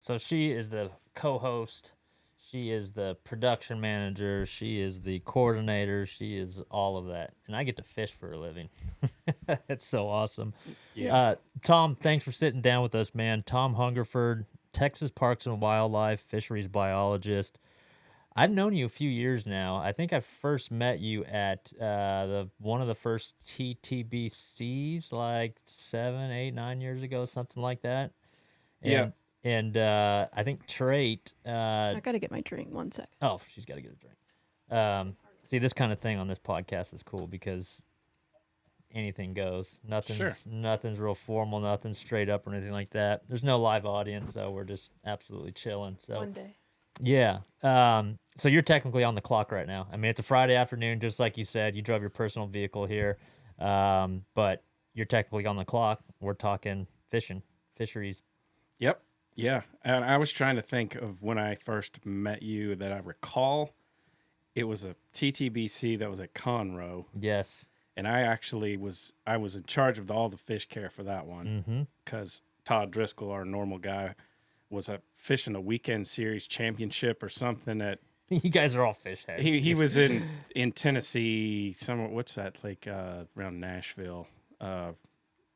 So she is the co-host. She is the production manager. She is the coordinator. She is all of that. And I get to fish for a living. It's so awesome. Yeah. Tom, thanks for sitting down with us, man. Tom Hungerford, Texas Parks and Wildlife, Fisheries Biologist. I've known you a few years now. I think I first met you at the one of the first TTBCs, like 7, 8, 9 years ago, something like that. Yeah. And I think Trait. I gotta get my drink. 1 second. Oh, she's got to get a drink. See, this kind of thing on this podcast is cool because anything goes. Nothing's real formal. Nothing's straight up or anything like that. There's no live audience, so we're just absolutely chilling. So One day. yeah. So you're technically on the clock right now. I mean, it's a Friday afternoon, just like you said. You drove your personal vehicle here, but you're technically on the clock. We're talking fishing, fisheries. Yep. Yeah. And I was trying to think of when I first met you that I recall. It was a TTBC that was at Conroe. Yes. And I was in charge of all the fish care for that one because Todd Driscoll, our normal guy, was fishing a weekend series championship or something at. You guys are all fish heads. He was in Tennessee somewhere. What's that like around Nashville?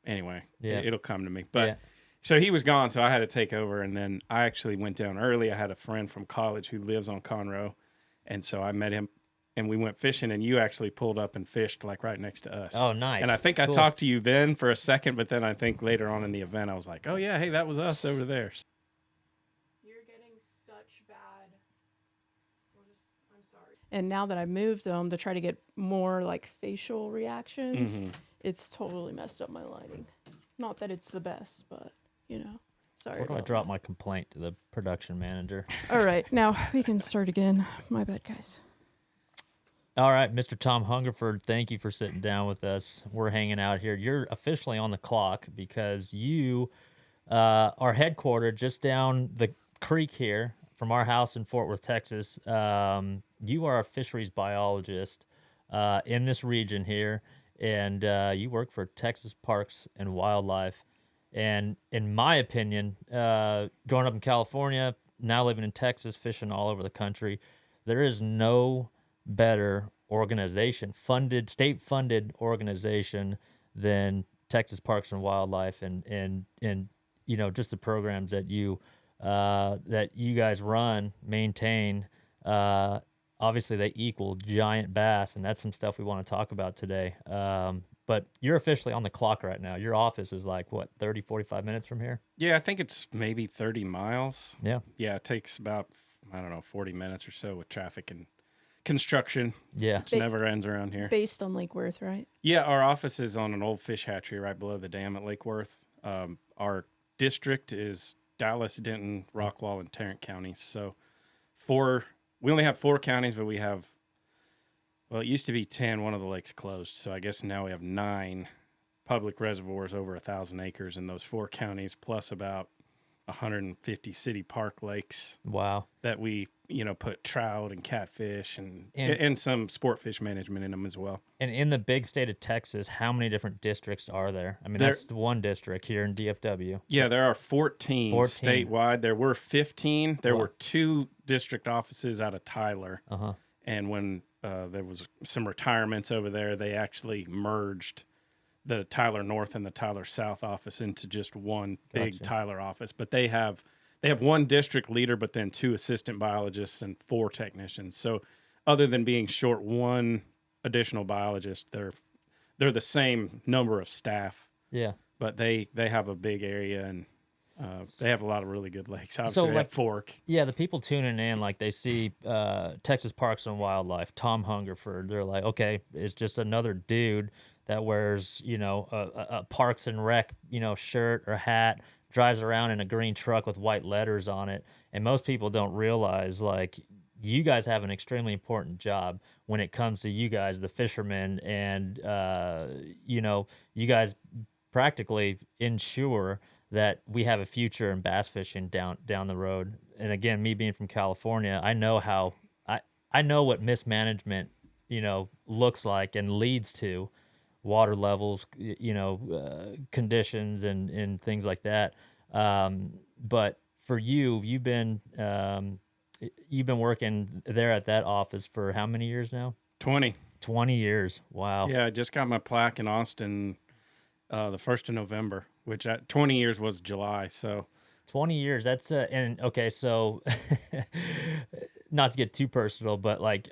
Anyway, Yeah. it'll come to me. But Yeah. so he was gone, so I had to take over, and then I actually went down early. I had a friend from college who lives on Conroe, and so I met him. And we went fishing, and you actually pulled up and fished like right next to us. Oh, nice. And I think I Cool. talked to you then for a second, but then I think later on in the event, I was like, oh, yeah, hey, that was us over there. You're getting such bad. I'm sorry. And now that I moved them to try to get more like facial reactions, it's totally messed up my lighting. Not that it's the best, but sorry. Where do I drop my complaint to the production manager? All right, now we can start again. My bad, guys. All right, Mr. Tom Hungerford, thank you for sitting down with us. We're hanging out here. You're officially on the clock because you are headquartered just down the creek here from our house in Fort Worth, Texas. You are a fisheries biologist in this region here, and you work for Texas Parks and Wildlife. And in my opinion, growing up in California, now living in Texas, fishing all over the country, there is no better organization, state-funded organization than Texas Parks and Wildlife, and just the programs that you guys run, maintain. Obviously, they equal giant bass, and that's some stuff we want to talk about today. But you're officially on the clock right now. Your office is like, what, 30, 45 minutes from here? Yeah, I think it's maybe 30 miles. Yeah. Yeah, it takes about, 40 minutes or so with traffic and construction. Yeah. It never ends around here. Based on Lake Worth, right? Yeah, our office is on an old fish hatchery right below the dam at Lake Worth. Our district is Dallas, Denton, Rockwall, and Tarrant counties. So we only have 4 counties, but we have, well, it used to be 10. One of the lakes closed. So I guess now we have 9 public reservoirs over 1,000 acres in those 4 counties, plus about 150 city park lakes. Wow. That we, put trout and catfish and some sport fish management in them as well. And in the big state of Texas, how many different districts are there? I mean, that's the one district here in DFW. Yeah, there are 14 statewide. There were 15. There were 2 district offices out of Tyler. Uh-huh. And when there was some retirements over there, they actually merged the Tyler North and the Tyler South office into just one big Tyler office. But they have one district leader, but then 2 assistant biologists and 4 technicians. So other than being short 1 additional biologist, they're the same number of staff. Yeah. But they have a big area, and they have a lot of really good lakes. Obviously, they have Fork. Yeah, the people tuning in, like they see Texas Parks and Wildlife, Tom Hungerford. They're like, okay, it's just another dude that wears, a Parks and Rec, shirt or hat, drives around in a green truck with white letters on it. And most people don't realize, like, you guys have an extremely important job when it comes to you guys, the fishermen, and, you guys practically ensure that we have a future in bass fishing down the road. And again, me being from California, I know how I know what mismanagement, looks like and leads to water levels, conditions and things like that. But for you, you've been working there at that office for how many years now? 20. 20 years. Wow. Yeah, I just got my plaque in Austin the 1st of November, which at 20 years was July. So 20 years. That's and okay, so not to get too personal, but like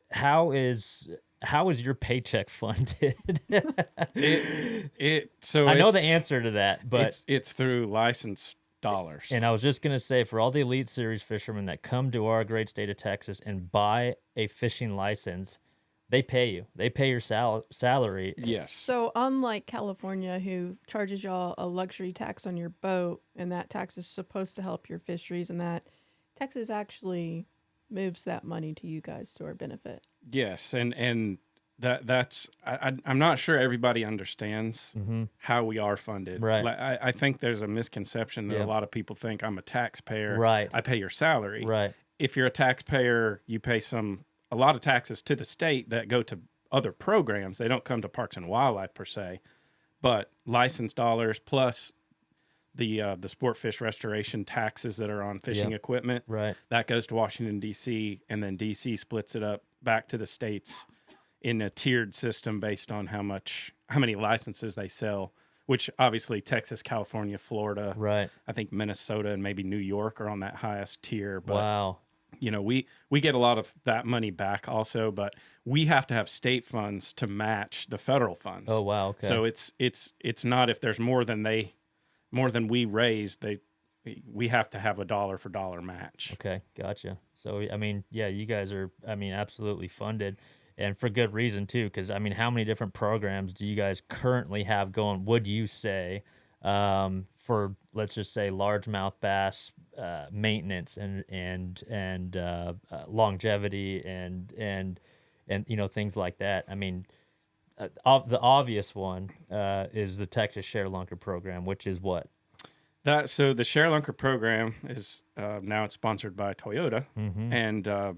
how is your paycheck funded? so I know the it's answer to that, but it's through licensed dollars. and I was just gonna say, for all the Elite Series fishermen that come to our great state of Texas and buy a fishing license, they pay you. They pay your salary. Yes. So unlike California, who charges y'all a luxury tax on your boat, and that tax is supposed to help your fisheries, and that Texas actually moves that money to you guys to our benefit. Yes, and that's I'm not sure everybody understands how we are funded. Right. Like, I think there's a misconception that Yeah. a lot of people think I'm a taxpayer. Right. I pay your salary. Right. If you're a taxpayer, you pay a lot of taxes to the state that go to other programs. They don't come to Parks and Wildlife per se, but license dollars plus the sport fish restoration taxes that are on fishing Yep. equipment. Right. That goes to Washington, D.C., and then D.C. splits it up back to the states in a tiered system based on how many licenses they sell, which obviously Texas, California, Florida, Right. I think Minnesota and maybe New York are on that highest tier. But, Wow. you know, we get a lot of that money back also, but we have to have state funds to match the federal funds. Oh wow. Okay. So it's not if there's more than we raise, we have to have a dollar for dollar match. Okay, gotcha. So, I mean, yeah, you guys are, I mean, absolutely funded, and for good reason too. Because I mean, how many different programs do you guys currently have going? Would you say, for let's just say largemouth bass maintenance and longevity and you know things like that? I mean, the obvious one is the Texas Share Lunker program, which is what? So the Share Lunker program is now it's sponsored by Toyota, and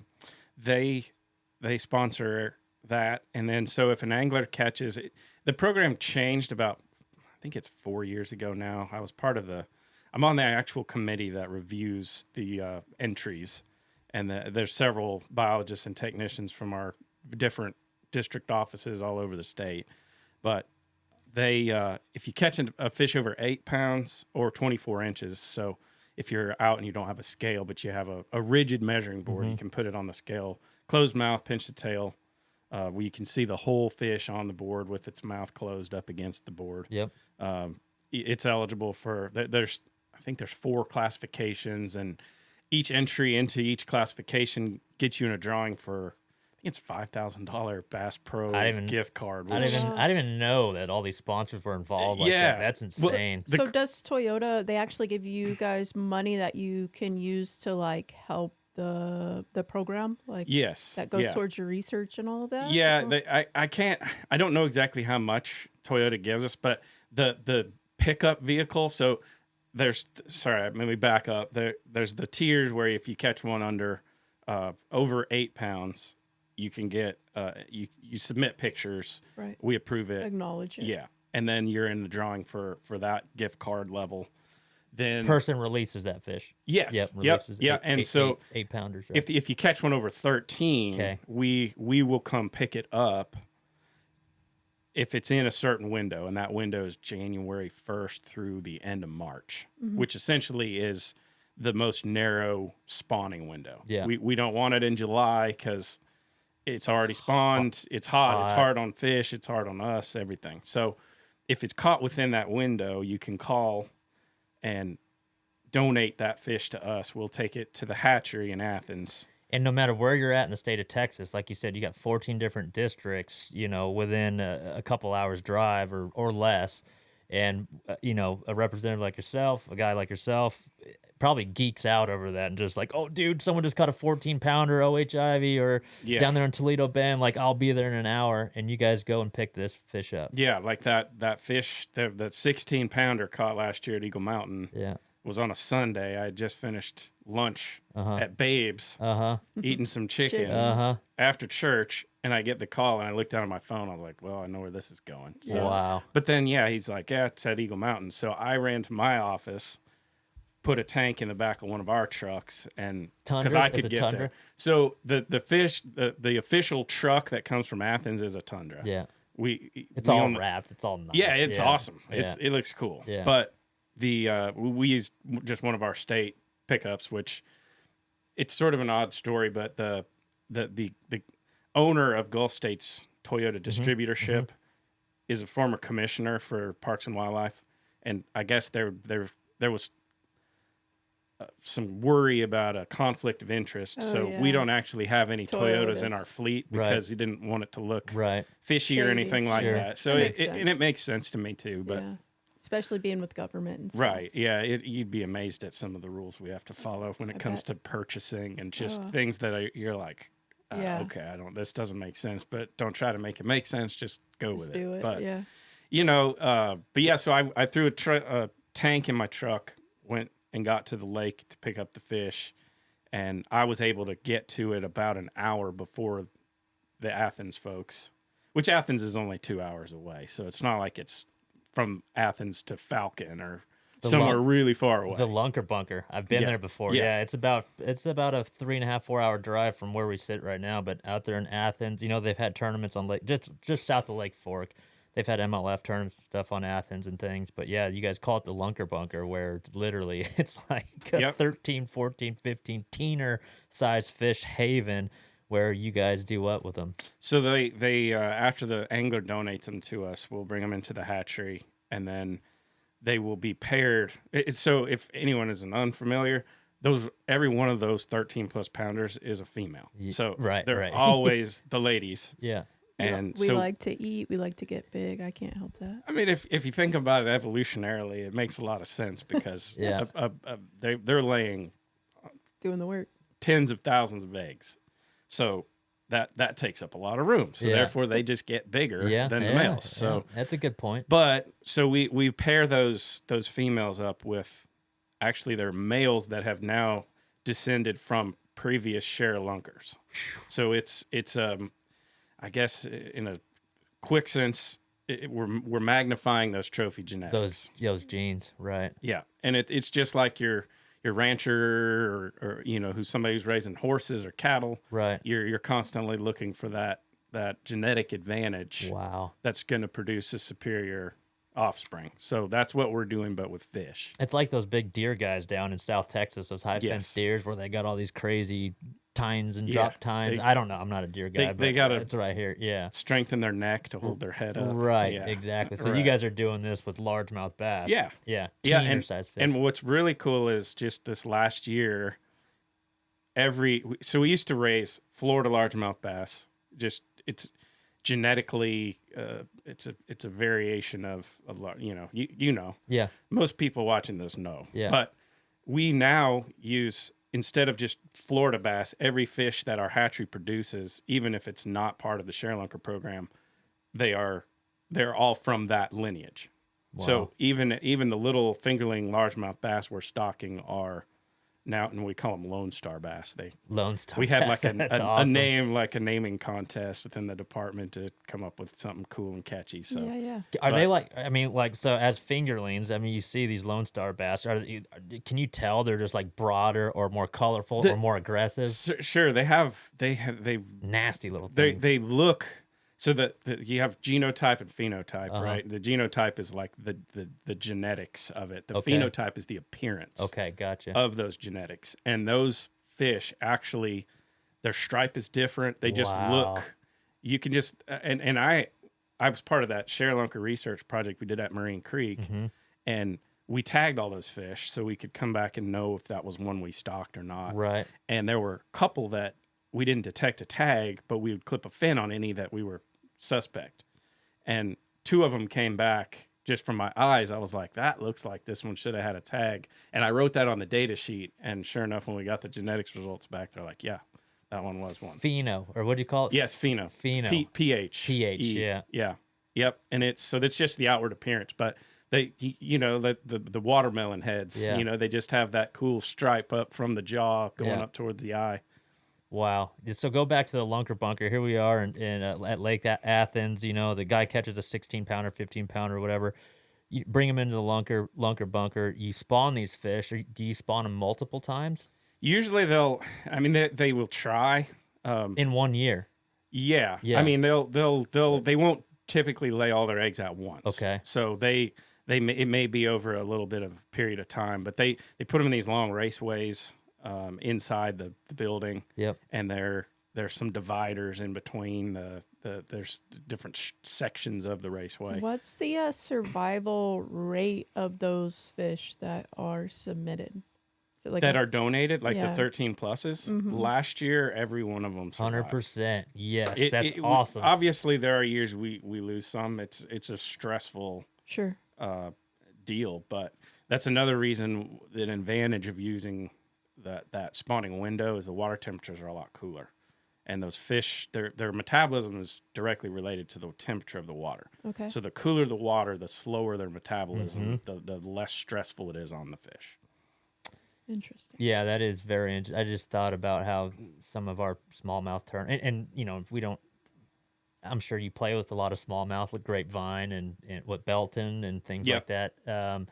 they sponsor that. And then so if an angler catches it, the program changed about I think it's 4 years ago now. I'm on the actual committee that reviews the entries, and there's several biologists and technicians from our different district offices all over the state, but they if you catch a fish over 8 pounds or 24 inches, so if you're out and you don't have a scale but you have a rigid measuring board, you can put it on the scale, closed mouth, pinch the tail, where you can see the whole fish on the board with its mouth closed up against the board. Yep. It's eligible for I think there's 4 classifications, and each entry into each classification gets you in a drawing for it's $5,000 Bass Pro gift card. I didn't even know that all these sponsors were involved like Yeah. that. That's insane. So does Toyota, they actually give you guys money that you can use to like help the program? Like Yes. that goes yeah. towards your research and all of that? Yeah, Or- I don't know exactly how much Toyota gives us, but the pickup vehicle, so let me back up. There's the tiers where if you catch one under over 8 pounds, you can get you submit pictures, Right. we approve it. Acknowledge it. Yeah. And then you're in the drawing for that gift card level. Then Person releases that fish. yes. Yep. Yep. Releases Yeah. And so 8-pounders. Right? if you catch one over 13, Okay. we will come pick it up if it's in a certain window, and that window is January 1st through the end of March, which essentially is the most narrow spawning window. Yeah. We don't want it in July because it's already spawned. It's hot. It's hard on fish. It's hard on us, everything. So if it's caught within that window, you can call and donate that fish to us. We'll take it to the hatchery in Athens. And no matter where you're at in the state of Texas, like you said, you got 14 different districts, you know, within a couple hours drive or less. And, you know, a representative like yourself, a guy like yourself, probably geeks out over that and just like, oh, dude, someone just caught a 14-pounder OHIV or down there in Toledo Bend. Like, I'll be there in an hour. And you guys go and pick this fish up. Yeah, like that fish, that 16-pounder caught last year at Eagle Mountain. Yeah. Was on a Sunday. I had just finished lunch at Babe's, eating some chicken after church, and I get the call, and I looked down at my phone. I was like, well, I know where this is going. So, Wow. But then, yeah, he's like, yeah, it's at Eagle Mountain. So I ran to my office, put a tank in the back of one of our trucks, and because Tundras? I Is could it get Tundra? there. So the official truck that comes from Athens is a Tundra. Yeah. We It's we all only- wrapped. It's all nice. Yeah, it's awesome. Yeah. It looks cool. Yeah. But the we used just one of our state pickups, which it's sort of an odd story, but the owner of Gulf State's Toyota distributorship is a former commissioner for Parks and Wildlife, and I guess there was some worry about a conflict of interest, so we yeah. don't actually have any Toyotas in Toyotas. our fleet Right. because he didn't want it to look Right. fishy or Shady. anything like Sure. that. So That makes and it sense. makes sense to me too. But Yeah. Especially being with government and stuff. right, yeah, you'd be amazed at some of the rules we have to follow when it comes to purchasing and just things that you're like, Yeah. okay, this doesn't make sense, but don't try to make it make sense. Just go Just with do it. But Yeah. but yeah, so I threw a tank in my truck, went and got to the lake to pick up the fish, and I was able to get to it about an hour before the Athens folks, which Athens is only 2 hours away, so it's not like it's from Athens to Falcon or somewhere really far away. The Lunker Bunker. I've been Yeah. there before. Yeah. Yeah. It's about a 3.5, 4 hour drive from where we sit right now. But out there in Athens, they've had tournaments on Lake just south of Lake Fork. They've had MLF tournaments and stuff on Athens and things. But yeah, you guys call it the Lunker Bunker, where literally it's like a Yep. 13, 14, 15 teener size fish haven where you guys do what with them? So they after the angler donates them to us, we'll bring them into the hatchery, and then they will be paired. So if anyone isn't unfamiliar, every one of those 13 plus pounders is a female. So right, they're right. always the ladies. Yeah. And we so like to eat. We like to get big. I can't help that. I mean, if you think about it evolutionarily, it makes a lot of sense because Yeah. they're laying Doing the work. tens of thousands of eggs. So that takes up a lot of room. So Yeah. therefore they just get bigger Yeah. than the yeah, males. So yeah. That's a good point. but so we pair those females up with actually they're males that have now descended from previous share lunkers. So it's I guess in a quick sense we're magnifying those trophy genetics. Those genes, right? Yeah, and it's just like your rancher or who's somebody who's raising horses or cattle. Right. You're constantly looking for that genetic advantage. Wow. That's going to produce a superior offspring. So that's what we're doing, but with fish. It's like those big deer guys down in South Texas, those high fence Yes. deers where they got all these crazy tines and Yeah, drop tines. I don't know. I'm not a deer guy, they but gotta- it's right here. Yeah. Strengthen their neck to hold their head up. Right. Yeah. Exactly. So you Right. guys are doing this with largemouth bass. Yeah. Yeah. Yeah, Teener and, size fish. and what's really cool is just this last year, so we used to raise Florida largemouth bass. Just it's genetically, it's a variation of yeah. most people watching this know. Yeah. But we now use, instead of just Florida bass, every fish that our hatchery produces, even if it's not part of the Share Lunker program, they're all from that lineage. Wow. So even the little fingerling largemouth bass we're stocking are now, and we call them Lone Star bass. Lone Star. We had bass. like That's a awesome. name, like a naming contest within the department to come up with something cool and catchy. So Yeah. Are they so as fingerlings? I mean, you see these Lone Star bass. Can you tell they're just like broader or more colorful or more aggressive? sure, they Nasty little things. they look so that you have genotype and phenotype, Uh-huh. right? The genotype is like the genetics of it. The Okay. phenotype is the appearance Okay, gotcha. of those genetics. And those fish actually, their stripe is different. They just Wow. look. You can just and I was part of that Share Lunker research project we did at Marine Creek, Mm-hmm. and we tagged all those fish so we could come back and know if that was one we stocked or not. Right. And there were a couple that we didn't detect a tag, but we would clip a fin on any that we were suspect. And 2 of them came back just from my eyes. I was like, that looks like this one should have had a tag. And I wrote that on the data sheet. And sure enough, when we got the genetics results back, they're like, yeah, that one was one. Pheno, or what do you call it? Yeah, it's pheno. Pheno. PH. PH, yeah. Yeah. Yep. And so that's just the outward appearance. But they, the watermelon heads, Yeah. they just have that cool stripe up from the jaw going Yeah. up toward the eye. Wow. So go back to the Lunker Bunker. Here we are at Lake Athens. The guy catches a 16-pounder, 15-pounder, whatever. you bring them into the lunker bunker. You spawn these fish, or do you spawn them multiple times Usually I mean, they will try. in 1 year? Yeah. I Yeah. mean, they won't typically lay all their eggs at once. Okay. So it may be over a little bit of a period of time, but they put them in these long raceways inside the building. Yep. And there's some dividers in between there's different sections of the raceway. What's the survival rate of those fish that are submitted? Is it like That are donated, like Yeah. the 13 pluses. Last year, every one of them survived. 100%. Yes, It- that's it- awesome. Obviously, there are years we lose some. It's a stressful Sure. deal, but that's another reason, an advantage of using that spawning window is the water temperatures are a lot cooler, and those fish, their metabolism is directly related to the temperature of the water. Okay. So the cooler the water, the slower their metabolism, the less stressful it is on the fish. Interesting. Yeah, that is very interesting. I just thought about how some of our smallmouth and if we don't, I'm sure you play with a lot of smallmouth with grapevine and what Belton and things Yep. like that.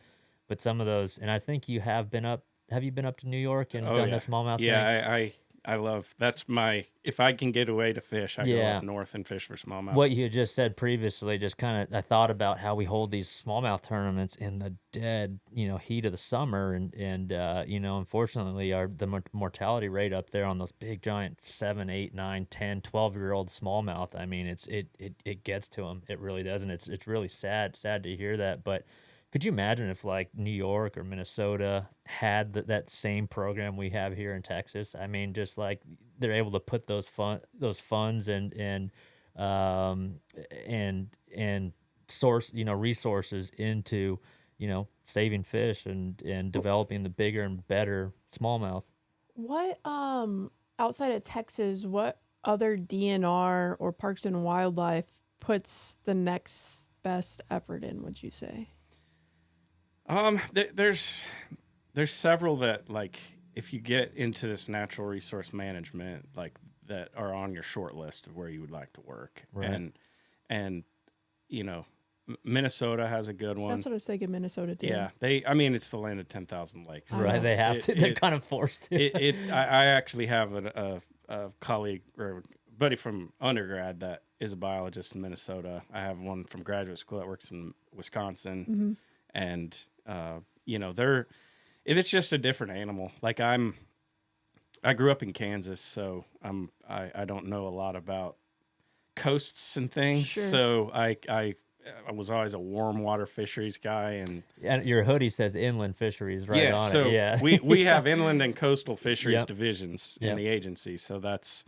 But some of those, and I think you have been up. Have you been up to New York and done yeah. the smallmouth thing? Yeah, I love, that's my, if I can get away to fish, I go Yeah. up north and fish for smallmouth. What you had just said previously, just kind of, I thought about how we hold these smallmouth tournaments in the dead, heat of the summer, and unfortunately, the mortality rate up there on those big giant 7, 8, 9, 10, 12-year-old smallmouth. I mean, it gets to them. It really does, and it's really sad to hear that. But could you imagine if like New York or Minnesota had that same program we have here in Texas? I mean, just like they're able to put those funds and source resources into saving fish and developing the bigger and better smallmouth. What outside of Texas, what other DNR or Parks and Wildlife puts the next best effort in, would you say? There's several that, like, if you get into this natural resource management, like, that are on your short list of where you would like to work. Right. And Minnesota has a good one. That's what I was thinking. Minnesota did. Yeah, it's the land of 10,000 lakes. I Right, know. they have to. They're kind of forced to. I actually have a colleague or buddy from undergrad that is a biologist in Minnesota. I have one from graduate school that works in Wisconsin, and it's just a different animal. Like, I grew up in Kansas, so I don't know a lot about coasts and things. Sure. So I was always a warm water fisheries guy, And your hoodie says inland fisheries right yeah. on So it. Yeah. we have inland and coastal fisheries Yep. divisions Yep. in the agency. So that's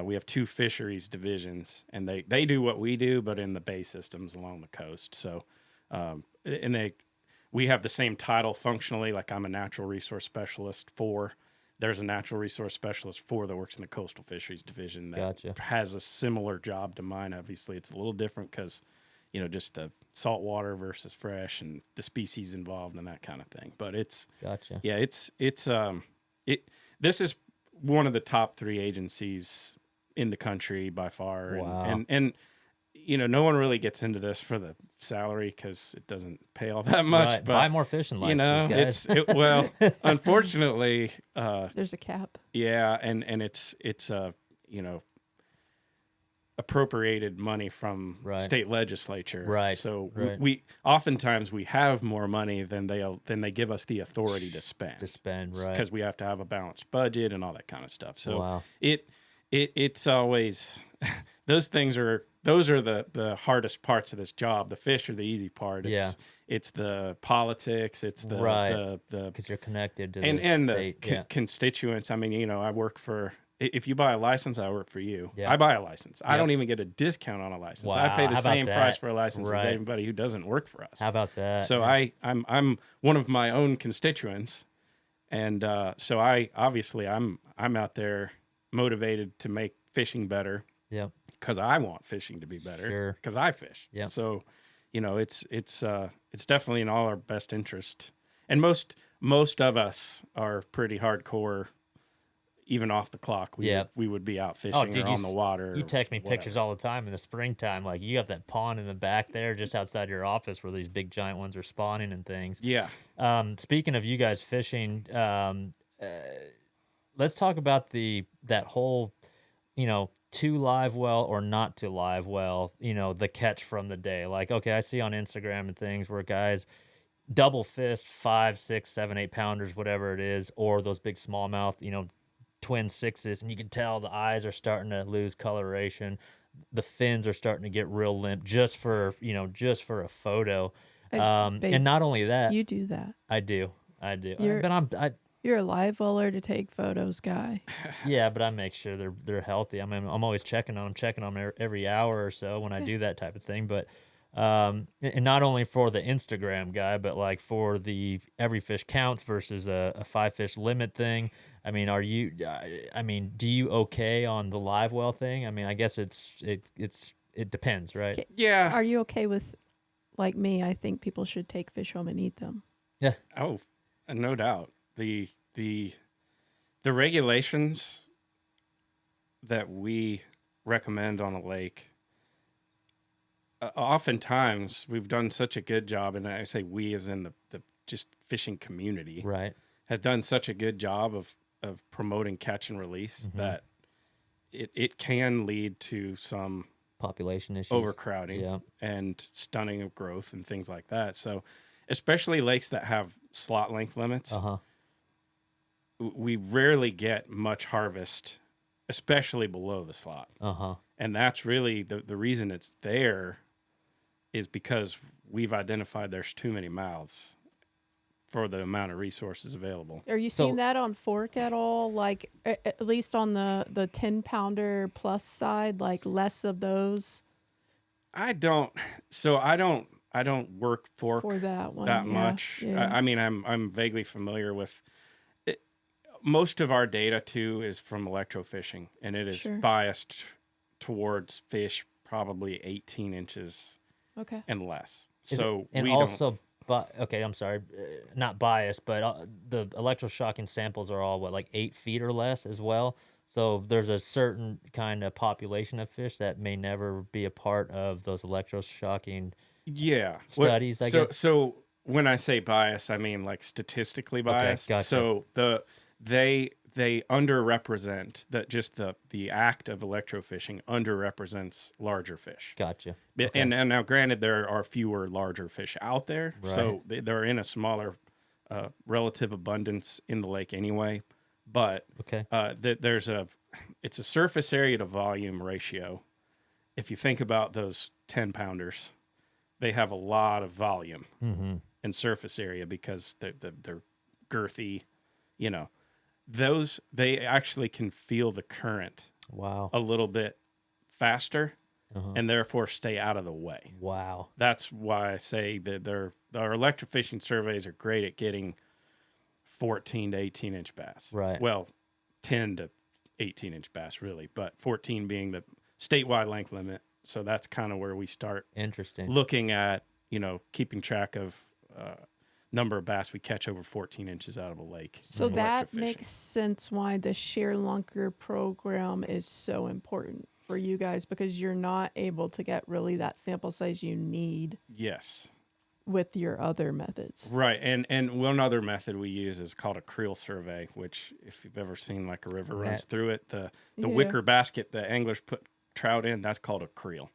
we have 2 fisheries divisions, and they do what we do, but in the bay systems along the coast. So we have the same title functionally. Like, I'm a natural resource specialist for. There's a natural resource specialist that works in the coastal fisheries division that Gotcha. has a similar job to mine. Obviously, it's a little different because, just the saltwater versus fresh and the species involved and that kind of thing. But Gotcha. yeah, this is one of the top 3 agencies in the country by far. Wow. And no one really gets into this for the salary because it doesn't pay all that much. Right. But Buy more fishing licenses, guys. well, unfortunately, There's a cap. yeah, and it's appropriated money from Right. state legislature. Right, So right. we oftentimes we have more money than they give us the authority to spend. Right. Because we have to have a balanced budget and all that kind of stuff. So Wow. it's always those are the hardest parts of this job. The fish are the easy part. It's the politics. It's the Right. the Because you're connected to and the the state. constituents. I mean, I work for. If you buy a license, I work for you. Yeah. I buy a license. I Yep. don't even get a discount on a license. I Wow, pay the how about same price that? for a license as Right. anybody who doesn't work for us. How about that? So I'm one of my own constituents, and so I'm out there motivated to make fishing better Yep. because I want fishing to be better Sure. because I fish. Yep. So it's definitely in all our best interest, and most of us are pretty hardcore. even off the clock, we would be out Oh, fishing dude, or on the water. you or text me whatever. pictures all the time in the springtime. Like you have that pond in the back there, just outside your office, where these big giant ones are spawning and things. Yeah. Speaking of you guys fishing, let's talk about that whole, to live well or not to live well. The catch from the day. Like, okay, I see on Instagram and things where guys double fist 5, 6, 7, 8 pounders, whatever it is, or those big smallmouth, twin sixes, and you can tell the eyes are starting to lose coloration. The fins are starting to get real limp just for a photo. And Babe, not only that, you do that. I do. You're But you're a live weller to take photos guy. yeah, but I make sure they're healthy. I mean, I'm always checking on them every hour or so when I Okay. do that type of thing. But and not only for the Instagram guy, but like for the every fish counts versus a 5 fish limit thing. I mean, do you okay on the live well thing? I mean, I guess it depends, right? Okay. Yeah. Are you okay with, like me, I think people should take fish home and eat them. Yeah. Oh, no doubt. The regulations that we recommend on a lake, oftentimes we've done such a good job, and I say we as in the just fishing community, Right. have done such a good job of promoting catch and release that it can lead to some Population issues. overcrowding Yeah. and stunning of growth and things like that. So especially lakes that have slot length limits, Uh-huh. we rarely get much harvest, especially below the slot. Uh-huh. And that's really the reason it's there, is because we've identified there's too many mouths for the amount of resources available. Are you seeing that on fork at all? Like at least on the 10-pounder plus side, like less of those I don't work fork for that one that yeah, much. Yeah. I mean, I'm vaguely familiar with it. Most of our data too is from electrofishing, and it is Sure. biased towards fish probably 18 inches Okay. and less. Is So it, and we also, don't. but okay, I'm sorry, not biased, but the electroshocking samples are all like 8 feet or less as well. So there's a certain kind of population of fish that may never be a part of those electroshocking. Yeah. Studies, I guess. So when I say bias, I mean like statistically biased. gotcha. So they underrepresent that, just the act of electrofishing underrepresents larger fish. Gotcha. And now granted, there are fewer larger fish out there. So they're in a smaller relative abundance in the lake anyway. But Okay. it's a surface area to volume ratio. If you think about those 10-pounders, they have a lot of volume and surface area because they're girthy, they actually can feel the current Wow. a little bit faster and therefore stay out of the way. Wow. That's why I say that our electrofishing surveys are great at getting 14 to 18 inch bass. Right. Well, 10 to 18 inch bass really, but 14 being the statewide length limit. So that's kind of where we start Interesting. looking at, keeping track of number of bass we catch over 14 inches out of a lake. So that electrofishing. makes sense why the share lunker program is so important for you guys, because you're not able to get really that sample size you need Yes. with your other methods. Right. And one other method we use is called a creel survey, which if you've ever seen like a river runs through it, the wicker basket that anglers put trout in, that's called a creel.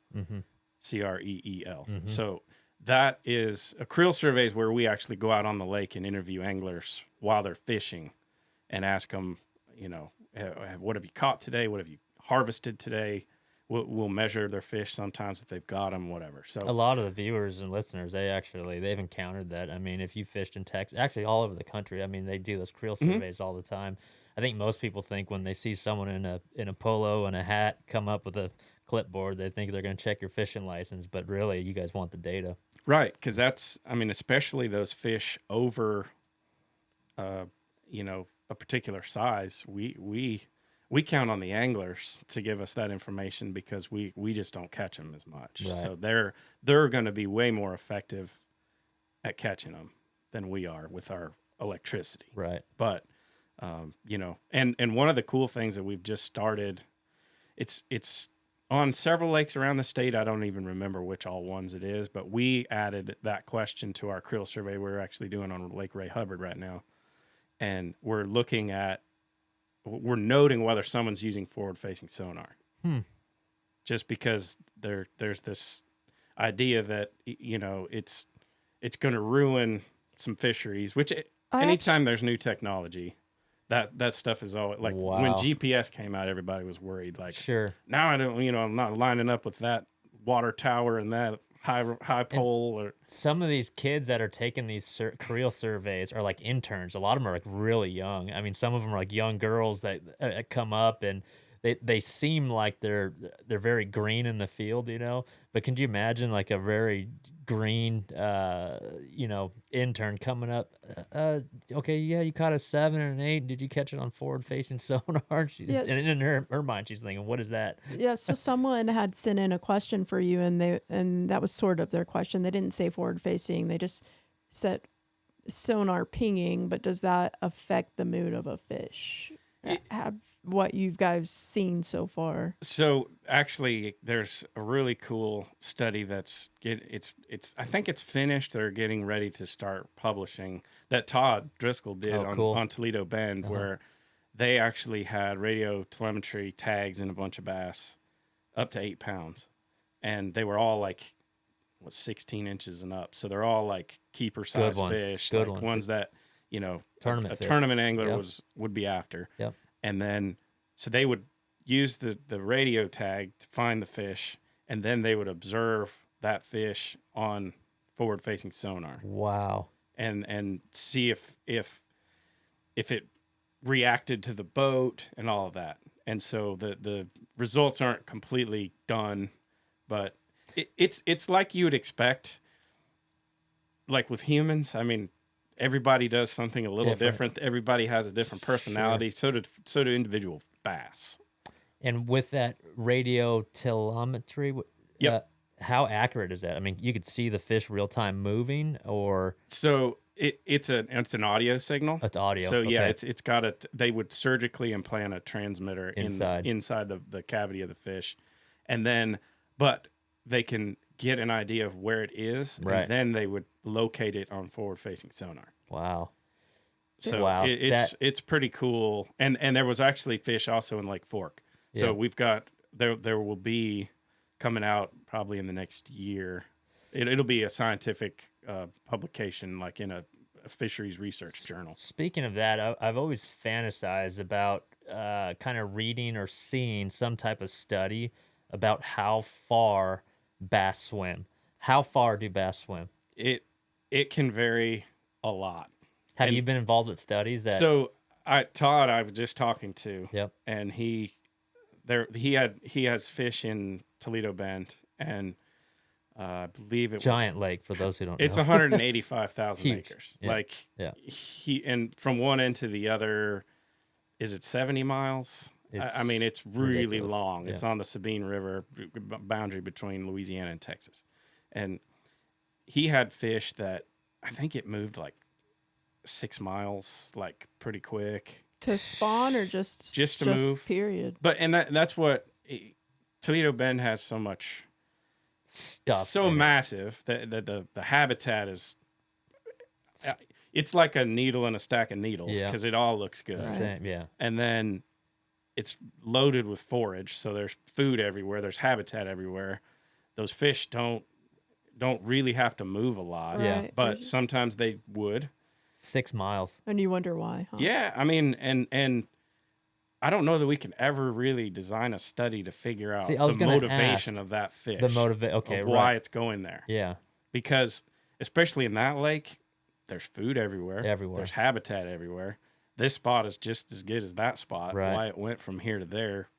CREEL. So that is a creel survey, is where we actually go out on the lake and interview anglers while they're fishing and ask them, what have you caught today? What have you harvested today? We'll measure their fish sometimes if they've got them, whatever. So A lot of the viewers and listeners, they've encountered that. I mean, if you fished in Texas, actually all over the country, I mean, they do those creel surveys all the time. I think most people think when they see someone in a polo and a hat come up with a clipboard, they think they're going to check your fishing license, but really, you guys want the data. right, because especially those fish over, a particular size, we count on the anglers to give us that information because we just don't catch them as much. Right. So they're going to be way more effective at catching them than we are with our electricity. Right. But You know, and one of the cool things that we've just started, it's on several lakes around the state. I don't even remember which all ones it is, but we added that question to our creel survey we're actually doing on Lake Ray Hubbard right now. And we're noting whether someone's using forward facing sonar. Just because there's this idea that, you know, it's going to ruin some fisheries, which anytime there's new technology, that stuff is always like when Wow. GPS came out, everybody was worried. Like, Sure. now I don't, you know, I'm not lining up with that water tower and that high pole. Or Some of these kids that are taking these creel surveys are like interns. A lot of them are like really young. I mean, some of them are like young girls that come up and they seem like they're very green in the field, you know. But can you imagine like a very green, you know, intern coming up? Okay, yeah, you caught a 7 and an 8. Did you catch it on forward facing sonar? Yes. And in her mind, she's thinking, what is that? Yeah, so someone had sent in a question for you, and that was sort of their question. They didn't say forward facing; they just said sonar pinging. But does that affect the mood of a fish? Have what you guys seen so far? So actually, there's a really cool study it's I think it's finished. They're getting ready to start publishing that Todd Driscoll did cool. on Toledo Bend, where they actually had radio telemetry tags in a bunch of bass up to 8 pounds, and they were all like 16 inches and up. So they're all like keeper size fish, Good like ones. ones that, you know, Tournament a fish. tournament angler Yep. would be after. Yep. And then, so they would use the radio tag to find the fish, and then they would observe that fish on forward facing sonar Wow. and see if it reacted to the boat and all of that. And so the results aren't completely done, but it's like you would expect, like with humans. I mean, everybody does something a little different. Everybody has a different personality. Sure. So do individual bass. And with that radio telemetry, Yep. how accurate is that? I mean, you could see the fish real time moving, or So it's an audio signal. it's audio. So yeah, Okay. it's got a. They would surgically implant a transmitter Inside. inside the cavity of the fish, and then but they can get an idea of where it is, Right. and then they would locate it on forward facing sonar. Wow. So Wow, it's pretty cool. And there was actually fish also in Lake Fork. So Yeah. we've got there will be coming out probably in the next year. It'll be a scientific publication, like in a fisheries research journal. Speaking of that, I've always fantasized about kind of reading or seeing some type of study about how far bass swim. How far do bass swim? It can vary a lot. Have you been involved with studies that? So Todd, I was just talking to. Yep. And he has fish in Toledo Bend, and I believe it Giant lake, for those who don't it's know. 185,000 Huge. acres. Yeah. Like Yeah. and from one end to the other, is it 70 miles? I mean, it's really ridiculous. long. Yeah. It's on the Sabine River boundary between Louisiana and Texas. And he had fish that I think it moved like 6 miles, like pretty quick. To spawn or just To move. Period. But that's what Toledo Bend has so much Stuff so in it. massive that the habitat is it's like a needle in a stack of needles Yeah. because it all looks good. Right. Same, yeah. And then it's loaded with forage, so there's food everywhere, there's habitat everywhere. Those fish don't really have to move a lot. Yeah. Right. But sometimes they would. 6 miles. And you wonder why, huh? Yeah, I mean, and I don't know that we can ever really design a study to figure out See, I was the gonna motivation of that fish. Okay, of right. why it's going there. Yeah. Because especially in that lake, there's food everywhere. Everywhere. There's habitat everywhere. This spot is just as good as that spot. Right. Why it went from here to there,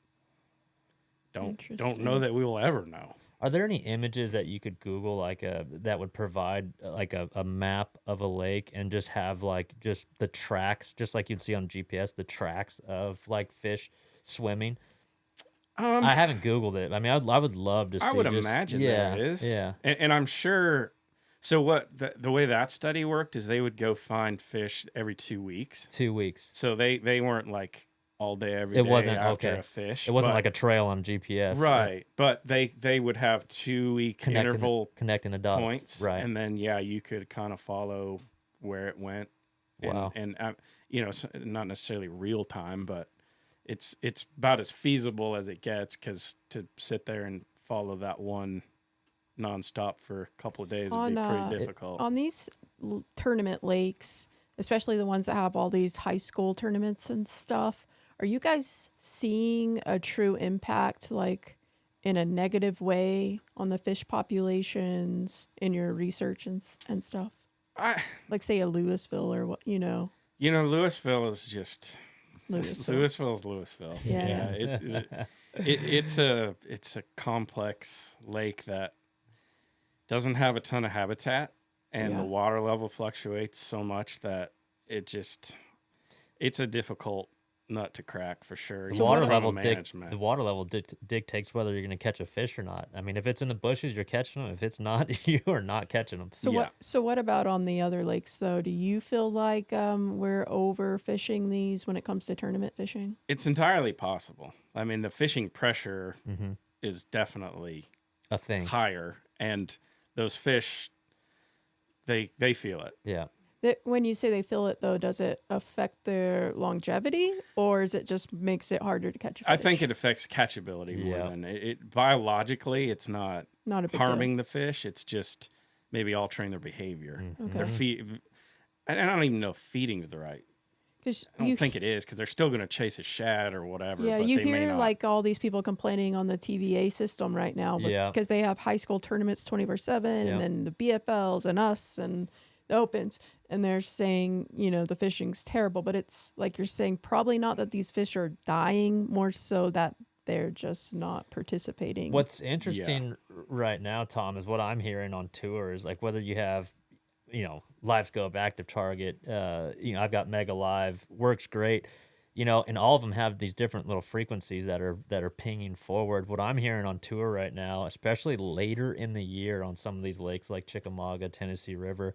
don't Interesting. know that we will ever know. Are there any images that you could Google that would provide like a map of a lake and just have like just the tracks, just like you'd see on GPS, the tracks of like fish swimming? I haven't Googled it. I mean, I would love to see. I would imagine there is. Yeah. And I'm sure. So what the way that study worked is they would go find fish every 2 weeks. 2 weeks. So they weren't like all day every It day wasn't after okay. a fish. It wasn't but- like a trail on GPS. right. But they would have 2-week interval Connecting the dots. points, Right. and then you could kind of follow where it went. Wow. And not necessarily real time, but it's about as feasible as it gets, because to sit there and follow that one nonstop for a couple of days would be pretty difficult. On these tournament lakes, especially the ones that have all these high school tournaments and stuff, are you guys seeing a true impact, like in a negative way, on the fish populations in your research and stuff? Like say a Louisville or what, Louisville is just Louisville. Louisville's Louisville. Yeah. It's a complex lake that doesn't have a ton of habitat, and the water level fluctuates so much that it's a difficult nut to crack for sure. The water level management. dictates whether you're going to catch a fish or not. I mean, if it's in the bushes, you're catching them. If it's not, you are not catching them. So what about on the other lakes though? Do you feel like we're overfishing these when it comes to tournament fishing? It's entirely possible. I mean, the fishing pressure is definitely a thing higher, and those fish, they feel it. Yeah. When you say they feel it, though, does it affect their longevity, or is it just makes it harder to catch a fish? I think it affects catchability more than it. Biologically, it's not a big harming the fish. It's just maybe altering their behavior. Okay. Their I don't even know if feeding's the right. I don't think it is, because they're still going to chase a shad or whatever. Yeah, but you they may hear not. like all these people complaining on the TVA system right now, because they have high school tournaments 24/7, and then the BFLs and us and the opens, and they're saying, the fishing's terrible, but it's like you're saying, probably not that these fish are dying, more so that they're just not participating. What's interesting right now, Tom, is what I'm hearing on tours, like whether you have, Live Scope, Active Target, I've got Mega Live, works great, and all of them have these different little frequencies that are pinging forward. What I'm hearing on tour right now, especially later in the year on some of these lakes like Chickamauga, Tennessee River,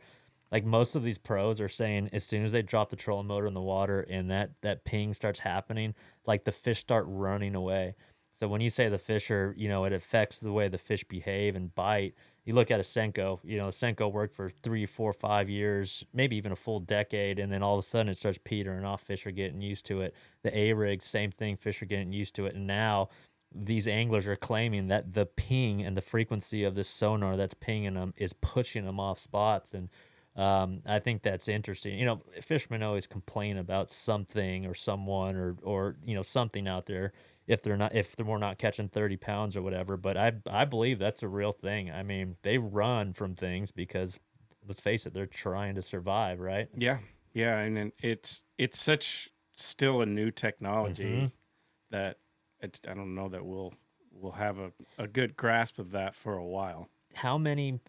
like most of these pros are saying as soon as they drop the trolling motor in the water and that ping starts happening, like the fish start running away. So when you say the fish are, it affects the way the fish behave and bite. You look at a Senko, Senko worked for 3, 4, 5 years, maybe even a full decade, and then all of a sudden it starts petering off. Fish are getting used to it. The A-rig, same thing, fish are getting used to it. And now these anglers are claiming that the ping and the frequency of this sonar that's pinging them is pushing them off spots. And I think that's interesting. Fishermen always complain about something or someone or something out there if we're not catching 30 pounds or whatever. But I believe that's a real thing. I mean, they run from things because, let's face it, they're trying to survive, right? Yeah, and it's such still a new technology that I don't know that we'll have a good grasp of that for a while. How many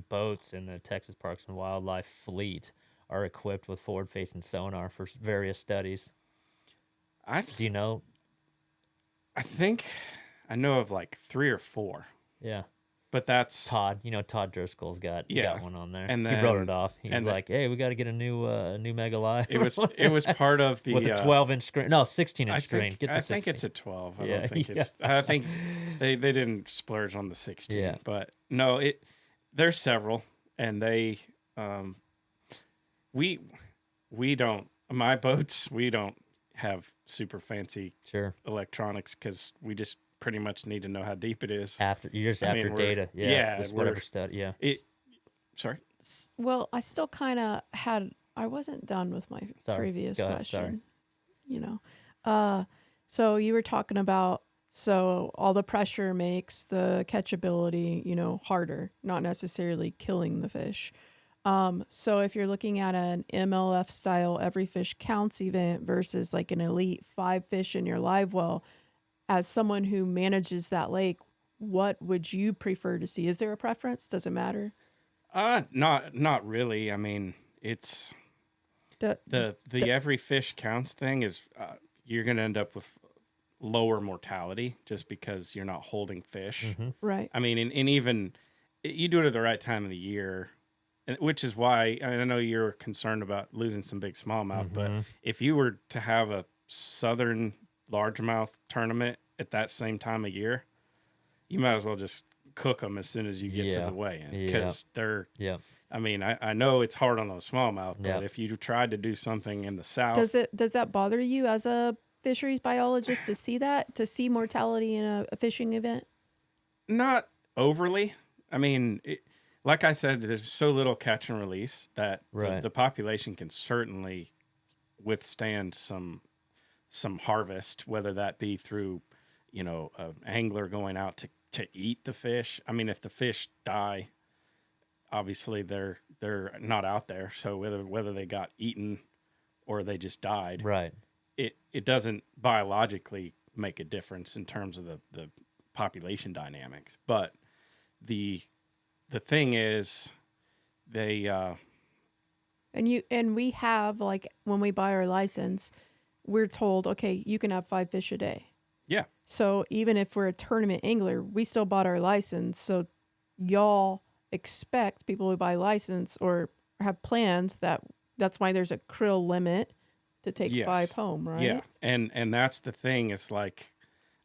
boats in the Texas Parks and Wildlife fleet are equipped with forward-facing sonar for various studies? Do you know? I think I know of like 3 or 4. Yeah. But that's Todd. Todd Driscoll's got one on there. And he wrote it off. He was like, "Hey, we got to get a new Mega Live." It was part of the with a 12-inch screen. No, 16-inch screen. I think it's a 12. I don't think it's. I think they didn't splurge on the 16. Yeah. But no, there's several, and they we don't, my boats, we don't have super fancy electronics, because we just pretty much need to know how deep it is. After data. Just whatever study. Yeah. Sorry. Well, I still kind of I wasn't done with my previous question. So you were talking about, all the pressure makes the catchability, harder, not necessarily killing the fish. So if you're looking at an MLF style every fish counts event versus like an elite 5 fish in your live well, as someone who manages that lake, what would you prefer to see? Is there a preference? Does it matter? Not really. I mean, it's the every fish counts thing is you're going to end up with lower mortality just because you're not holding fish. Right. I mean, and even you do it at the right time of the year, and which is why I know you're concerned about losing some big smallmouth, but if you were to have a southern largemouth tournament at that same time of year, you might as well just cook them as soon as you get to Yeah. the weigh-in Yeah. because they're. Yeah. I mean, I know it's hard on those smallmouth, but Yep. if you tried to do something in the south, Does that bother you as a fisheries biologist to see mortality in a fishing event? not overly. I mean, like I said, there's so little catch and release that Right. the population can certainly withstand some harvest, whether that be through, an angler going out to eat the fish. I mean, if the fish die, obviously they're not out there. So whether they got eaten or they just died, Right. it doesn't biologically make a difference in terms of the population dynamics. But the thing is, they And we have, like, when we buy our license, we're told, okay, you can have 5 fish a day. yeah. So even if we're a tournament angler, we still bought our license. So y'all expect people who buy license or have plans that's why there's a krill limit to take Yes. 5 home, right? Yeah, and that's the thing. It's like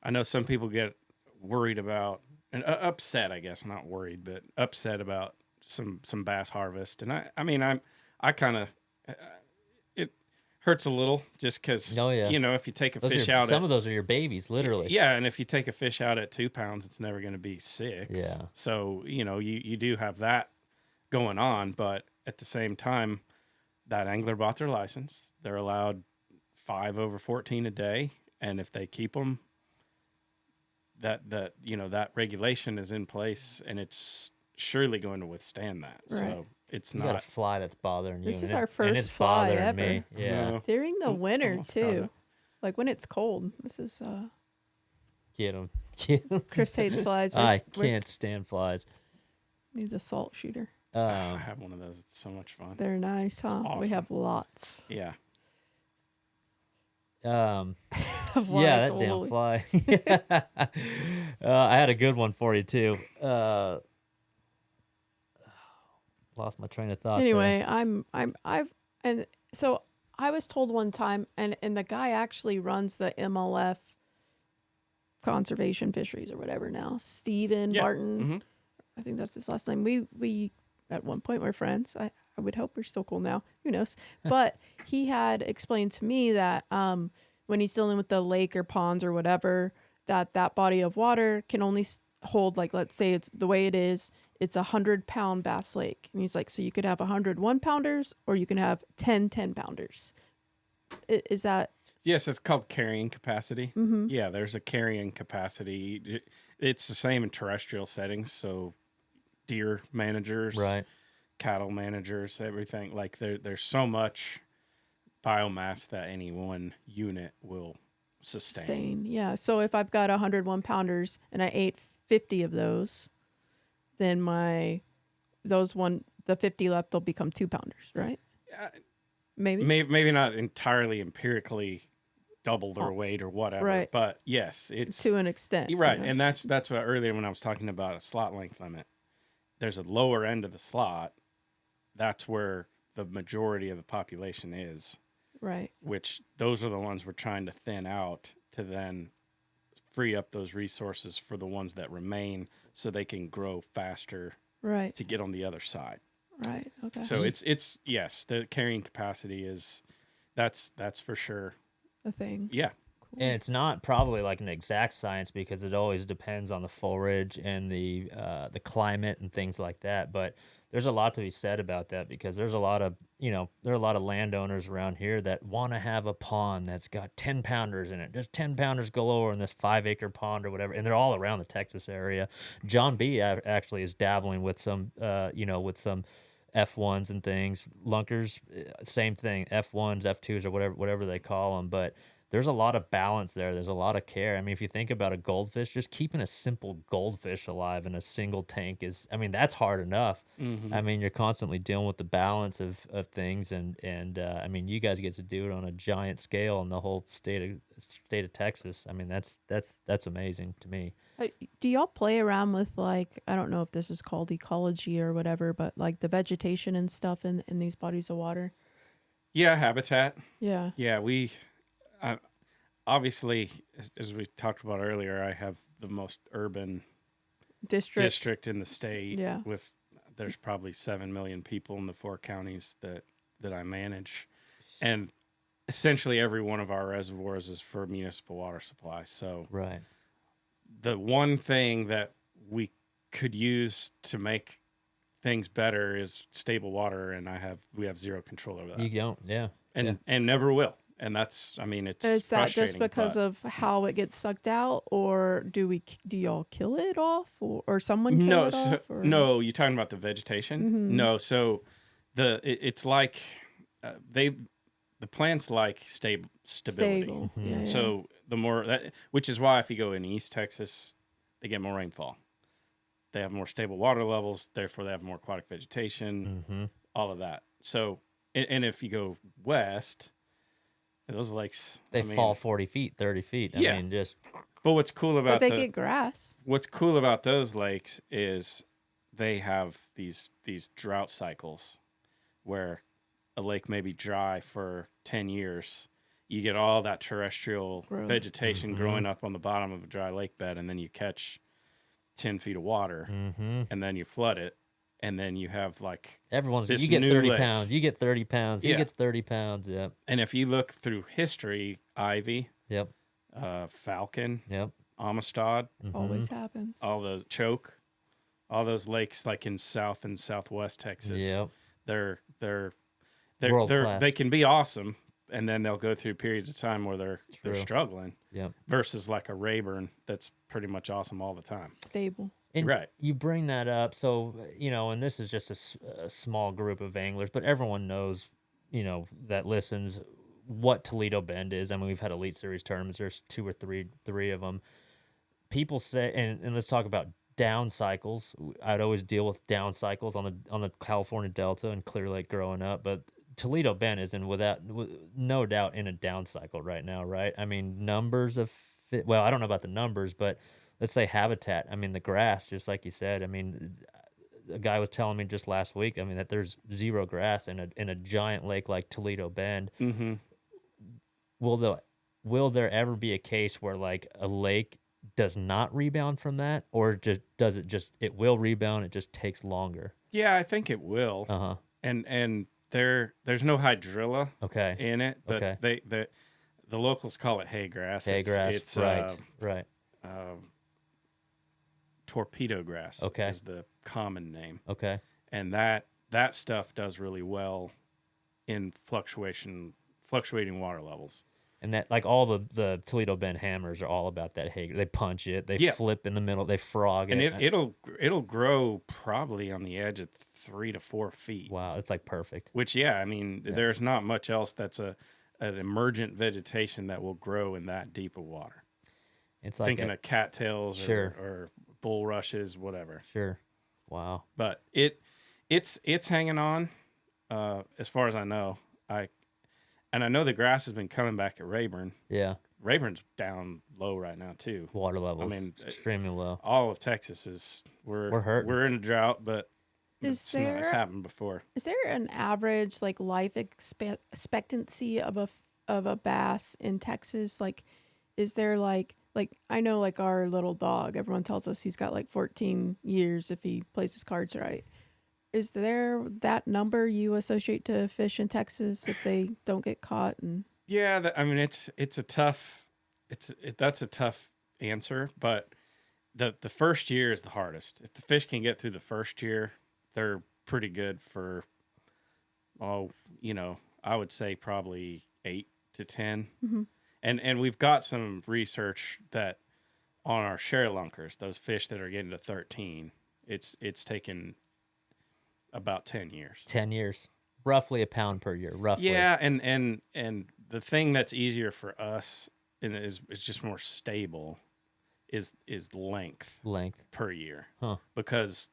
I know some people get worried about and upset, I guess, not worried, but upset about some bass harvest. And I mean, I kind of it hurts a little just because Oh, yeah. if you take a Those fish are, out some at of those are your babies, literally. yeah, and if you take a fish out at 2 pounds, it's never going to be 6. Yeah. So you do have that going on, but at the same time, that angler bought their license. They're allowed 5 over 14 a day, and if they keep them, that regulation is in place, and it's surely going to withstand that. Right. So it's You got a not fly that's bothering you. This and is our it's- and first it's fly bothering me. ever. Yeah. No. During the winter almost got too. it. Like when it's cold. This is Get them. Get 'em. Chris hates flies. I Where's can't stand flies. need the salt shooter. I have one of those. It's so much fun. They're nice, huh? We awesome. have lots Yeah. of Yeah, lights. that damn Holy- fly. I had a good one for you too. Lost my train of thought. Anyway, and so I was told one time, and the guy actually runs the MLF conservation fisheries or whatever now. Steven Yeah. Barton, Mhm. I think that's his last name. We at one point were friends. I would hope we're still cool now. Who knows? But he had explained to me that when he's dealing with the lake or ponds or whatever, that body of water can only hold, like, let's say it's the way it is, it's 100-pound bass lake. And he's like, so you could have 100 1-pounders or you can have 10 10-pounders. Is that? Yes, it's called carrying capacity. Mm-hmm. Yeah, there's a carrying capacity. It's the same in terrestrial settings. So deer managers, right. cattle managers, everything. Like there's so much biomass that any one unit will sustain. Yeah. So if I've got 100 1-pounders and I ate 50 of those, then the 50 left, they'll become 2-pounders, right? Maybe. Maybe not entirely empirically double their weight or whatever, right. but yes, it's to an extent. you're right. Yes. And that's what earlier when I was talking about a slot length limit, there's a lower end of the slot. That's where the majority of the population is. Right. Which those are the ones we're trying to thin out to then free up those resources for the ones that remain so they can grow faster Right. to get on the other side. Right. Okay. So it's yes, the carrying capacity is that's for sure. a thing. Yeah. Cool. And it's not probably like an exact science because it always depends on the forage and the climate and things like that. But there's a lot to be said about that because there's a lot of there are a lot of landowners around here that want to have a pond that's got 10-pounders in it. There's 10-pounders galore in this 5-acre pond or whatever, and they're all around the Texas area. John B actually is dabbling with some with some F1s and things. Lunkers, same thing. F1s, F2s, or whatever they call them. But there's a lot of balance there. There's a lot of care. I mean, if you think about a goldfish, just keeping a simple goldfish alive in a single tank is, I mean, that's hard enough. Mm-hmm. I mean, you're constantly dealing with the balance of things, and I mean, you guys get to do it on a giant scale in the whole state of Texas. I mean, that's amazing to me. Do y'all play around with, like, I don't know if this is called ecology or whatever, but like the vegetation and stuff in these bodies of water? Yeah, habitat. Yeah. Yeah, uh, obviously, as we talked about earlier, I have the most urban district in the state. Yeah. With there's probably 7 million people in the 4 counties that I manage, and essentially every one of our reservoirs is for municipal water supply. So Right. the one thing that we could use to make things better is stable water, and we have zero control over that, You don't, yeah. Yeah. and never will. And that's, I mean, it's Is that just frustrating, because but of how it gets sucked out, or do y'all kill it off, or someone kill no, it off? Or? no, you're talking about the vegetation. Mm-hmm. No, so it's like the plants like stability. Stable. Mhm. Yeah, yeah. So the more that, which is why if you go in East Texas, they get more rainfall. They have more stable water levels, therefore they have more aquatic vegetation, Mm-hmm. all of that. So, and if you go west, those lakes, They I mean, fall 40 feet, 30 feet. I Yeah. mean, just But what's cool about But they get grass. what's cool about those lakes is they have these drought cycles where a lake may be dry for 10 years. You get all that terrestrial Growth. vegetation growing up on the bottom of a dry lake bed, and then you catch 10 feet of water, mm-hmm. and then you flood it, and then you have like Everyone's, this you get new 30 lake. pounds, you get 30 pounds, he Yeah. gets 30 pounds. Yep. And if you look through history, Ivy, Yep. Falcon, Yep. Amistad, Always happens. all those Choke, all those lakes like in South and Southwest Texas. Yep. They're World class. they can be awesome, and then they'll go through periods of time where they're True. struggling. Yep. Versus like a Rayburn that's pretty much awesome all the time. Stable. And Right. you bring that up, so and this is just a small group of anglers, but everyone knows, that listens, what Toledo Bend is. I mean, we've had Elite Series tournaments. There's 2 or 3 of them. People say, and let's talk about down cycles. I'd always deal with down cycles on the California Delta and Clear Lake growing up, but Toledo Bend is no doubt in a down cycle right now, right? I mean, numbers of well, I don't know about the numbers, but let's say habitat. I mean, the grass, just like you said. I mean, a guy was telling me just last week. I mean, that there's zero grass in a giant lake like Toledo Bend. Mm-hmm. Will there ever be a case where like a lake does not rebound from that, or it will rebound? It just takes longer. Yeah, I think it will. Uh huh. And there's no hydrilla Okay. in it, but Okay. the locals call it hay grass. Hay grass. It's right. Torpedo grass. Okay. Is the common name. Okay. And that stuff does really well in fluctuating water levels. And that, like, all the Toledo Bend hammers are all about that hay. They punch it. They flip in the middle. They frog it. And it'll grow probably on the edge of 3 to 4 feet. Wow, it's like perfect. Which, I mean, there's not much else that's an emergent vegetation that will grow in that deep of water. It's like thinking of cattails Sure. or bulrushes, whatever. Sure. Wow. But it's hanging on, as far as I know. I know the grass has been coming back at Rayburn. Yeah. Rayburn's down low right now too. Water levels. I mean, extremely low. All of Texas is We're hurting. We're in a drought, but It's happened before. Is there an average like life expectancy of a bass in Texas? Like, is there like I know like our little dog, everyone tells us he's got like 14 years if he plays his cards right. Is there that number you associate to fish in Texas if they don't get caught? And yeah, I mean it's a tough that's a tough answer, but the first year is the hardest. If the fish can get through the first year, they're pretty good for I would say probably 8 to 10. mm-hmm. And we've got some research that on our share lunkers, those fish that are getting to 13, it's taken about 10 years. 10 years. Roughly a pound per year. Roughly. Yeah, and the thing that's easier for us and is just more stable is length per year, because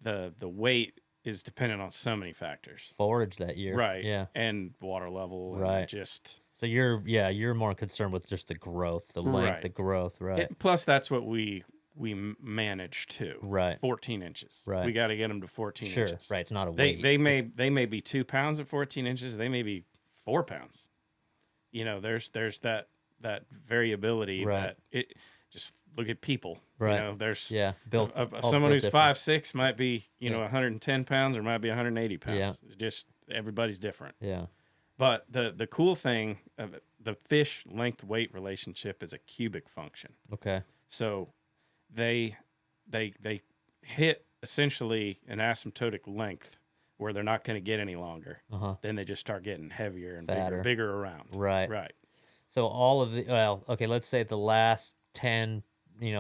the weight is dependent on so many factors. Forage that year, Right. Yeah, And water level, Right. and just so you're more concerned with just the growth, the length, Right. the growth, right? plus that's what we manage too. Right. 14 inches. Right. We got to get them to 14 Sure, inches. right. It's not a They weight. they may be 2 pounds at 14 inches. They may be 4 pounds. You know, there's that variability Right. that it just look at people. Right. You know, there's built someone built who's different. 5'6" might be, you know, 110 pounds or might be 180 pounds. Yeah. Just everybody's different. Yeah. But the cool thing of the fish length weight relationship is a cubic function. Okay. So they hit essentially an asymptotic length where they're not going to get any longer. Then they just start getting heavier and Fatter. bigger around. Right. Right. So all of the okay, let's say the last 10,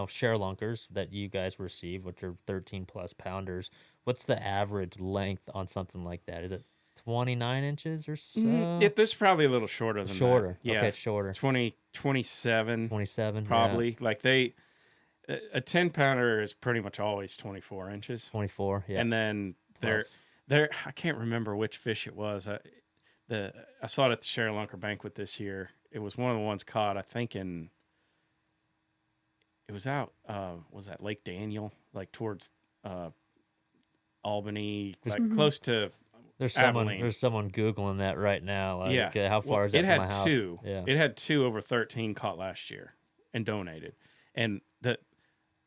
share lunkers that you guys receive, which are 13 plus pounders. What's the average length on something like that? Is it 29 inches or so? This is probably a little shorter than Shorter. that. Yeah. Okay, it's shorter. 27. 27. Probably. Like a 10 pounder is pretty much always 24 inches. 24. Yeah. And then Plus. I can't remember which fish it was. I saw it at the Share Lunker banquet this year. It was one of the ones caught, I think, it was out, was that Lake Daniel, like towards Albany, like close to Abilene. There's someone Googling that right now. Like, Yeah. how far is that it from had my house? two. Yeah. It had 2 over 13 caught last year and donated. And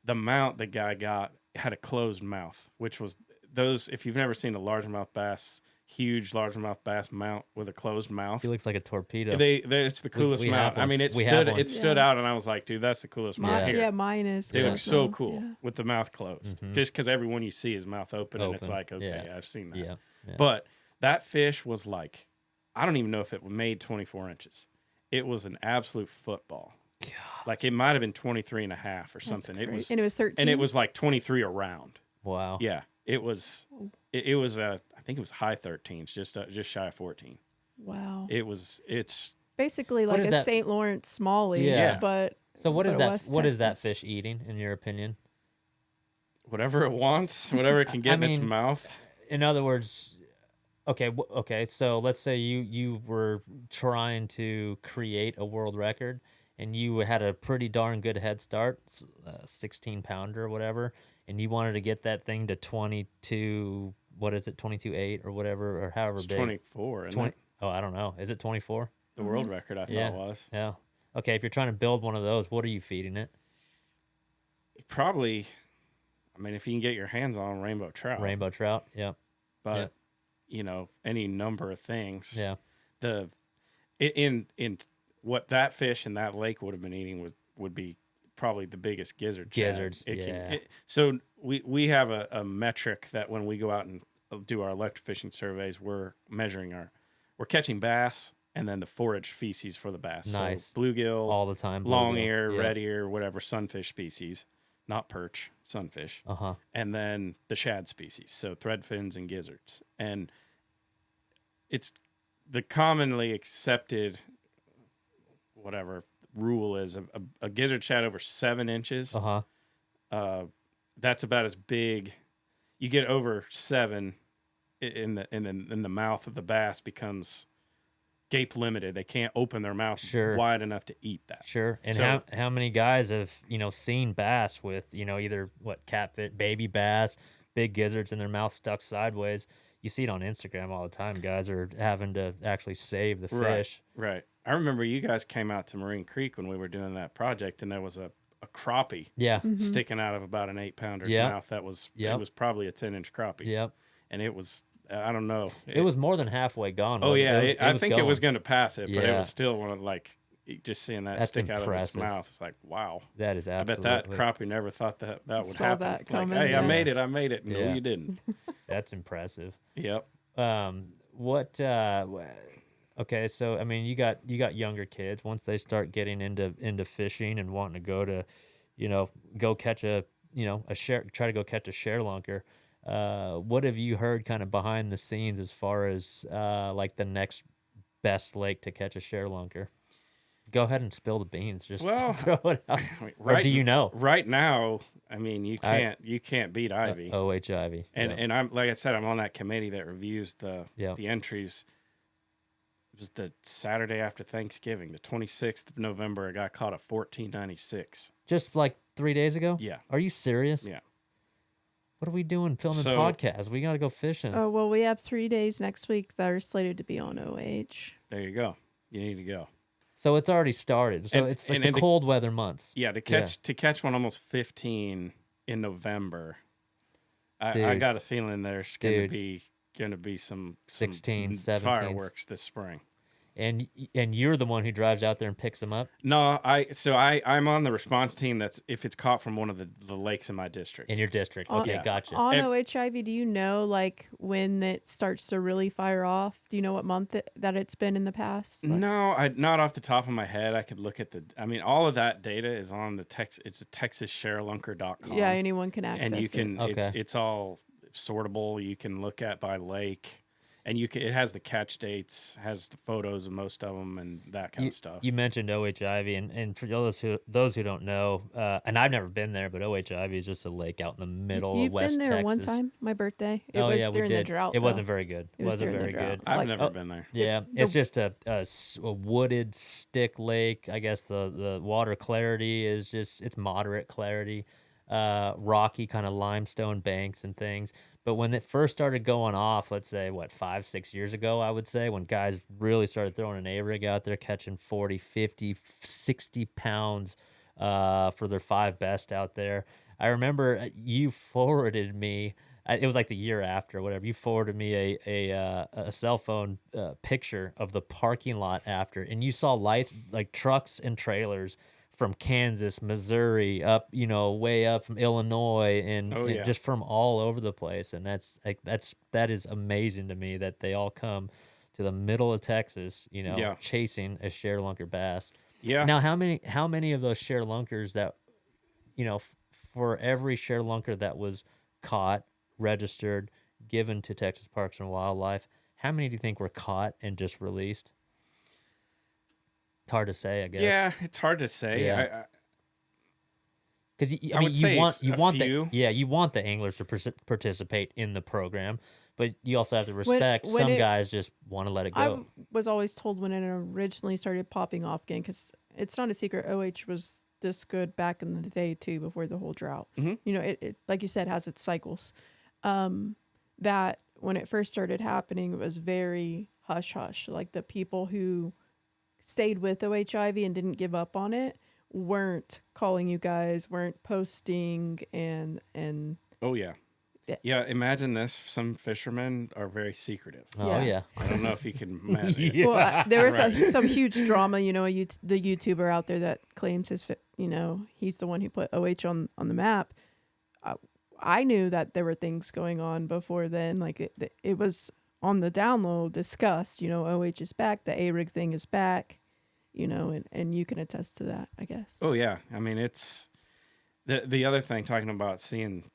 the mount the guy got had a closed mouth, which was those, if you've never seen a largemouth bass, huge largemouth bass mount with a closed mouth. He looks like a torpedo. It's the coolest we mount. have one. I mean, We have one. it stood out, and I was like, dude, that's the coolest mount here. Yeah, mine is. They look closed so mouth, cool yeah. with the mouth closed. Just because everyone you see is mouth open, and it's Open, like, okay, yeah. I've seen that. Yeah. But that fish was like, I don't even know if it made 24 inches. It was an absolute football. God. Like it might have been 23 and a half or something. It was, and it was 13. and it was like 23 around. Wow. Yeah, it was. It was I think it was high 13s, just shy of 14. Wow. It's basically like is a that? St. Lawrence smallie. Yeah. But So what but is a that? West What is that Texas. fish eating, in your opinion? whatever it wants, whatever it can get in its mouth. In other words, okay. So let's say you were trying to create a world record, and you had a pretty darn good head start, 16 pounder or whatever, and you wanted to get that thing to 22. What is it, 22.8 or whatever, or however It's big? 24, isn't 20. it? Oh, I don't know. Is it 24? The world record, I thought was. Yeah. Okay, if you're trying to build one of those, what are you feeding it? Probably, I mean, if you can get your hands on rainbow trout. Rainbow trout. Yep. But, you know, any number of things. Yeah. In what that fish in that lake would have been eating would be probably the biggest gizzard. Gizzards, So we have a metric that when we go out and do our electrofishing surveys, we're catching bass and then the forage feces for the bass. Nice. So bluegill, All the time. long bluegill. ear, Yeah. red ear, whatever sunfish species, not perch, sunfish. And then the shad species, so thread fins and gizzards. And it's the commonly accepted whatever rule is a gizzard shad over 7 inches. That's about as big. You get over 7 in the mouth of the bass becomes gape limited. They can't open their mouth wide enough to eat that. Sure. And So- how many guys have, seen bass with, either catfish, baby bass, big gizzards in their mouth stuck sideways. You see it on Instagram all the time. Guys are having to actually save the fish. Right. I remember you guys came out to Marine Creek when we were doing that project, and there was a crappie Yeah. sticking out of about an 8-pounder's Yep. mouth. That was Yep. it was probably a 10-inch crappie. Yep. And it was, I don't know. It was more than halfway gone. Oh wasn't yeah, it? I think it was going to pass it, but it Yeah. was still one of just seeing that That's stick out of its impressive. mouth. It's like, wow. That is I bet absolutely. that crappie never thought that would Saw happen. that Like, coming, hey, I yeah. made it. No, Yeah. you didn't. That's impressive. Yep. Okay, so I mean, you got younger kids. Once they start getting into fishing and wanting to go to, go catch a share, try to go catch a share lunker. What have you heard kind of behind the scenes as far as like the next best lake to catch a share-lunker? Go ahead and spill the beans. Just Well, throw it out. I mean, Or do you know? Right now, I mean, you can't beat Ivy. OH Ivy. And I'm like I said, I'm on that committee that reviews the Yeah. entries. It was the Saturday after Thanksgiving, the 26th of November. I got caught at 1496. Just like 3 days ago? Yeah. Are you serious? Yeah. What are we doing filming So- podcasts? We got to go fishing. Oh, well, we have 3 days next week that are slated to be on OH. There you go. You need to go. So it's already started. So And- it's like and the in the- cold weather months. Yeah, to catch one almost 15 in November. I Dude. got a feeling there's going Dude. to be some 16, 17s. fireworks this spring. And you're the one who drives out there and picks them up? No, I'm on the response team. That's if it's caught from one of the lakes in my district. In your district. On- Okay, Yeah. gotcha. On And- OHIV, do you know like when it starts to really fire off? Do you know what month that it's been in the past? Like- No, not off the top of my head. I could look at all of that data is on the It's texassharelunker.com. Yeah, anyone can access and you it. can Okay. it's all sortable. You can look at by lake, and it has the catch dates, has the photos of most of them, and that kind of stuff. You mentioned OHIV, and for those who don't know, and I've never been there, but OHIV is just a lake out in the middle You've of West been there one Texas. time, my birthday. It Oh was yeah, we during the did. drought. It though. wasn't very good. It was Wasn't during the very drought. good. I've like- never been there. Yeah, it's just a wooded stick lake. I guess the water clarity is it's moderate clarity, rocky kind of limestone banks and things. But when it first started going off, let's say 5-6 years ago, I would say, when guys really started throwing an A-rig out there, catching 40, 50, 60 pounds for their 5 best out there. I remember you forwarded me. It was like the year after, whatever. You forwarded me a cell phone picture of the parking lot after, and you saw lights like trucks and trailers from Kansas, Missouri, up way up from Illinois, and, Oh, and yeah. just from all over the place. And that is amazing to me that they all come to the middle of Texas, Yeah. chasing a share lunker bass. Yeah. Now, how many of those share lunkers that, for every share lunker that was caught, registered, given to Texas Parks and Wildlife, how many do you think were caught and just released? It's hard to say, I guess. Yeah, it's hard to say. Yeah. Because I would say you a want few. you want the anglers to participate in the program, but you also have to respect when some it- guys just want to let it I go. was always told when it originally started popping off again, because it's not a secret, OH was this good back in the day too, before the whole drought. Mhm. It like you said, has its cycles. That when it first started happening, it was very hush hush. Like the people who stayed with OHIV and didn't give up on it weren't calling you guys, weren't posting, and Oh yeah. Yeah. Yeah, imagine this. Some fishermen are very secretive. Oh yeah. yeah. I don't know if you can imagine. it. Yeah. Well, there was Right. some huge drama. The YouTuber out there that claims he's the one who put OH on the map. I knew that there were things going on before then. Like it was on the down low discussed. OH is back. The A-rig thing is back. And you can attest to that, I guess. Oh yeah. I mean, it's the other thing, talking about seeing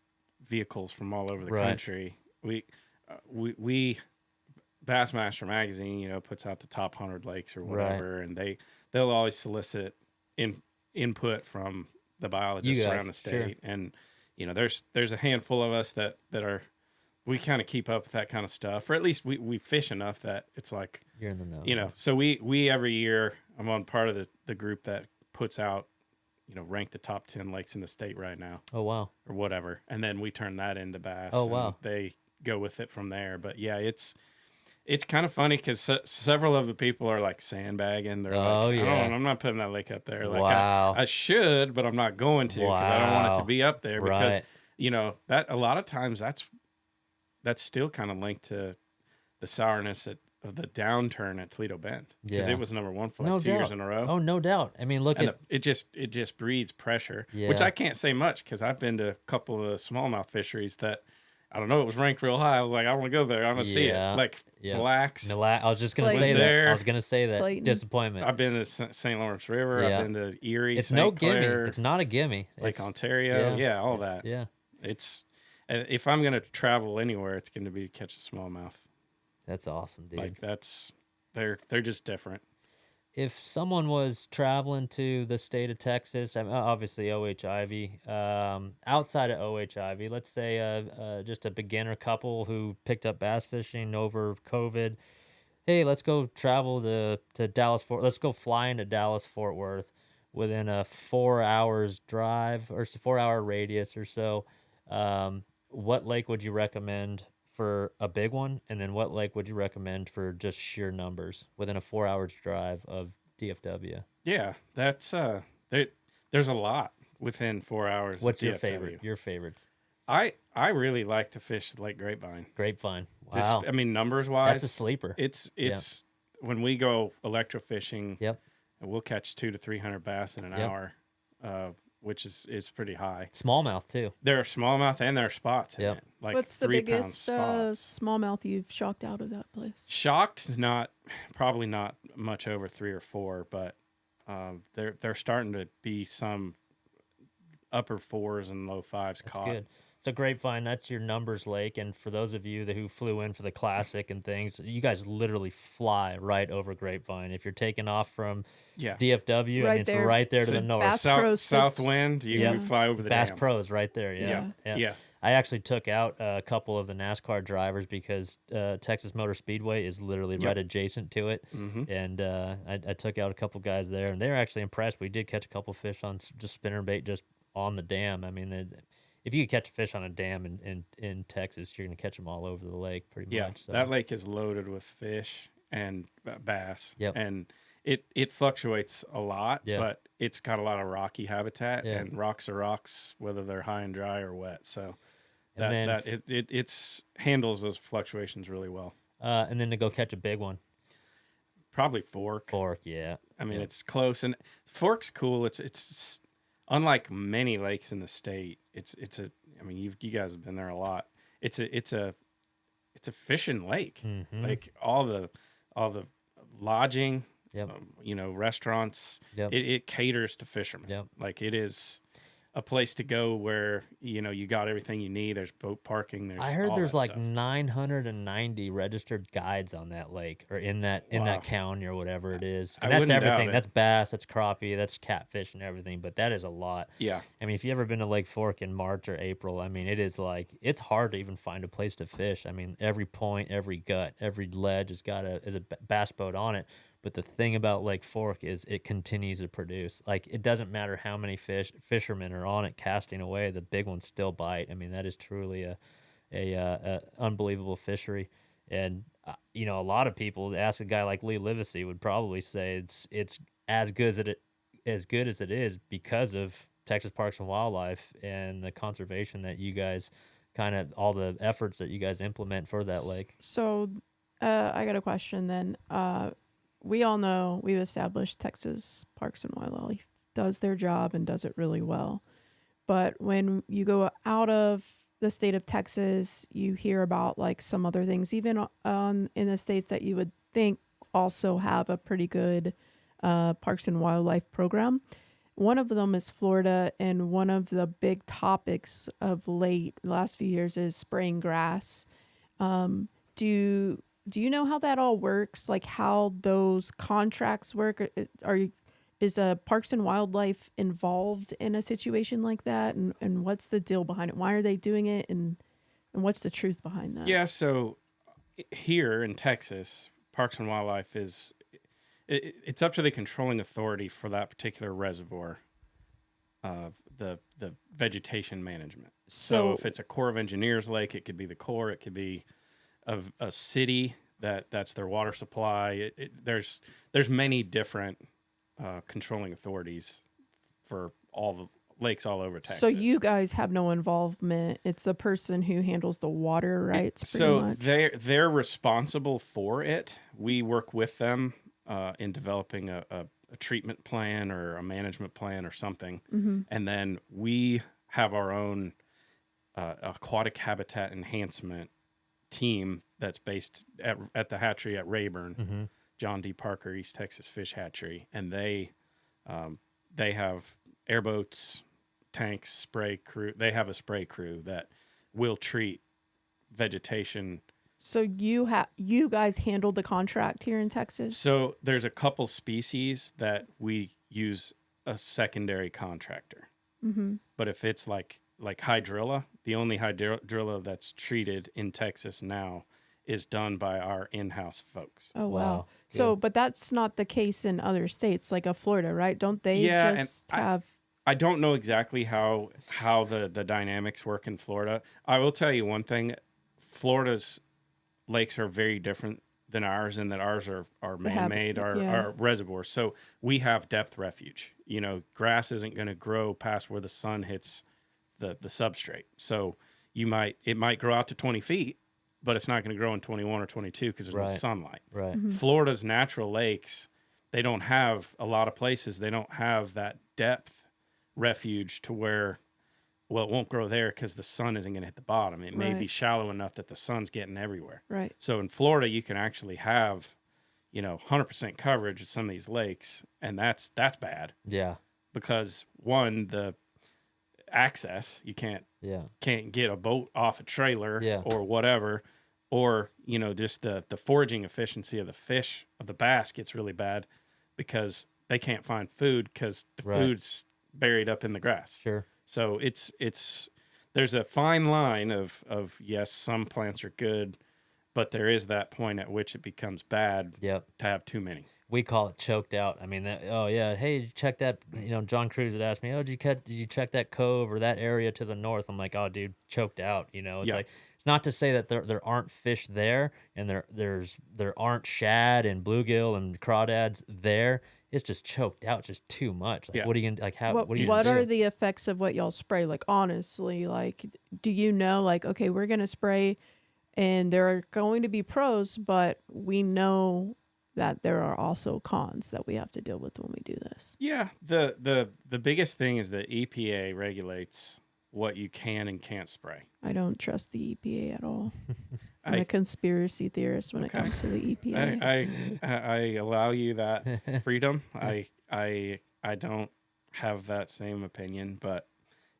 vehicles from all over the Right. country. We Bassmaster magazine, puts out the top 100 lakes or whatever, and they'll always solicit input from the biologists You guys, around the sure. state, and there's a handful of us that are, we kind of keep up with that kind of stuff, or at least we fish enough that it's like, You're in the know. so we every year, I'm on part of the group that puts out, rank the top 10 lakes in the state right now, Oh wow. or whatever, and then we turn that into bass. Oh, and wow. they go with it from there. But yeah, it's kind of funny because several of the people are like sandbagging. They're Oh, like, yeah. I'm not putting that lake up there. Like Wow. I should, but I'm not going to because I don't want it to Wow. be up there because Right. that a lot of times that's still kind of linked to the sourness of the downturn at Toledo Bend, because Yeah. it was number one for like No 2 years doubt. in a row. Oh, no doubt. I mean, look And at it just breeds pressure, which Yeah. I can't say much because I've been to a couple of the smallmouth fisheries that, I don't know, it was ranked real high. I was like, I want to go there. I want to see Yeah. it. Like, Yeah. relax. I was just gonna Clayton. say that. There. I was gonna say that. Clayton. Disappointment. I've been to St. Lawrence River. Yeah. I've been to Erie, It's St. no Clair, gimme. It's not a gimme. Lake It's- Ontario. Yeah, all it's- that. Yeah. It's if I'm going to travel anywhere, it's going to be to catch a smallmouth. That's awesome, dude. Like, that's They're just different. If someone was traveling to the state of Texas, I mean, obviously OHIV, outside of OHIV, let's say just a beginner couple who picked up bass fishing over COVID, hey, let's go travel to Dallas Fort. Let's go fly into Dallas Fort Worth within a 4 hours drive or 4 hour radius or so. What lake would you recommend for a big one, and then what lake would you recommend for just sheer numbers within a 4 hours drive of DFW? Yeah, that's there. There's a lot within 4 hours. What's of your DFW. favorite? Your favorites? I really like to fish Lake Grapevine. Grapevine. Just Wow, I mean numbers wise, that's a sleeper. It's when we go electrofishing, Yep. we'll catch 200 to 300 bass in an Yep. hour, which is pretty high. Smallmouth too. There are smallmouth and there are spots. Yep. In it, like What's the 3 pound biggest spots. smallmouth you've shocked out of that place? Shocked, probably not much over 3 or 4, but they're starting to be some upper 4s and low 5s That's caught. good. So Grapevine, that's your numbers lake, and for those of you who flew in for the classic and things, you guys literally fly right over Grapevine. If you're taking off from Yeah. DFW, I Right mean, it's there. right there to So the north. Bass South, Pro south sits- wind, you Yeah. fly over the Bass dam. Pros right there. Yeah. Yeah. I actually took out a couple of the NASCAR drivers because Texas Motor Speedway is literally right adjacent to it. Mm-hmm. And I took out a couple guys there, and they were actually impressed. We did catch a couple fish on just spinnerbait just on the dam. I mean, if you could catch a fish on a dam in Texas, you're going to catch them all over the lake pretty Yeah, much. So. that lake is loaded with fish and bass. Yep. And it fluctuates a lot, Yeah. but it's got a lot of rocky habitat, Yeah. and rocks are rocks, whether they're high and dry or wet. So And then- it handles those fluctuations really well. And then to go catch a big one. Probably fork. Fork, yeah. I mean, Yeah. it's close, and fork's cool. It's unlike many lakes in the state. It's a. I mean, you guys have been there a lot. It's a fishing lake. Mhm. Like all the lodging, Yep. restaurants. Yep. It caters to fishermen. Yep. Like it is a place to go where you got everything you need. There's boat parking. There's I heard all there's that like stuff. 990 registered guides on that lake or in that Wow. county or whatever it is. I And that's wouldn't doubt everything. it. That's bass, that's crappie, that's catfish and everything, but that is a lot. Yeah. I mean, if you ever been to Lake Fork in March or April, I mean, it is like it's hard to even find a place to fish. I mean, every point, every gut, every ledge has got a bass boat on it. But the thing about Lake Fork is it continues to produce. Like it doesn't matter how many fishermen are on it casting away, the big ones still bite. I mean, that is truly a unbelievable fishery. And a lot of people ask a guy like Lee Livesey would probably say it's as good as it is because of Texas Parks and Wildlife and the conservation that you guys all the efforts that you guys implement for that lake. So, I got a question then. We all know we've established Texas Parks and Wildlife does their job and does it really well. But when you go out of the state of Texas, you hear about like some other things, even in the states that you would think also have a pretty good Parks and Wildlife program. One of them is Florida, and one of the big topics of the last few years is spraying grass. Do you know how that all works? Like how those contracts work? Is Parks and Wildlife involved in a situation like that? And what's the deal behind it? Why are they doing it? And what's the truth behind that? Yeah. So here in Texas, Parks and Wildlife it's up to the controlling authority for that particular reservoir, the vegetation management. So if it's a Corps of Engineers lake, it could be the Corps. It could be a city that's their water supply. There's many different controlling authorities for all the lakes all over Texas. So you guys have no involvement. It's the person who handles the water rights. So much. they're responsible for it. We work with them in developing a treatment plan or a management plan or something, and then we have our own aquatic habitat enhancement team that's based at the hatchery at Rayburn, John D. Parker East Texas Fish Hatchery, and they have airboats, tanks, spray crew. They have a spray crew that will treat vegetation So you guys handled the contract here in Texas? So there's a couple species that we use a secondary contractor. Mm-hmm. But if it's like hydrilla, the only hydrilla that's treated in Texas now is done by our in-house folks. Oh wow. Wow. So, Good. but that's not the case in other states, like Florida, right? Don't they Yeah, just and have? I don't know exactly how the dynamics work in Florida. I will tell you one thing: Florida's lakes are very different than ours, in that ours are They have- man-made, yeah. are reservoirs. So we have depth refuge. You know, grass isn't going to grow past where the sun hits the substrate. So it might grow out to 20 feet, but it's not going to grow in 21 or 22 because there's no Right. sunlight. Right. Mhm. Florida's natural lakes, they don't have a lot of places. They don't have that depth refuge to where, well, it won't grow there because the sun isn't going to hit the bottom. It may be Right. shallow enough that the sun's getting everywhere. Right. So in Florida, you can actually have, 100% coverage of some of these lakes, and that's bad Yeah. because one, the access, you can't Yeah. get a boat off a trailer Yeah. or whatever, or just the foraging efficiency of the fish, of the bass, gets really bad because they can't find food because the Right. food's buried up in the grass. Sure. So it's there's a fine line of yes, some plants are good, but there is that point at which it becomes bad Yep. to have too many. We call it choked out. I mean, oh yeah, hey, did you check that? John Cruz had asked me, oh, did you check that cove or that area to the north? I'm like, oh, dude, choked out. It's Yeah. like, it's not to say that there aren't fish there, and there aren't shad and bluegill and crawdads there. It's just choked out, just too much. Like, Yeah. what are you gonna like? How? What What are you what gonna are do? the effects of what y'all spray? Like honestly, like do you know like okay, we're gonna spray and there are going to be pros, but we know that there are also cons that we have to deal with when we do this. Yeah, the biggest thing is that EPA regulates what you can and can't spray. I don't trust the EPA at all. I'm I- a conspiracy theorist when Okay. it comes to the EPA. I allow you that freedom. I don't have that same opinion, but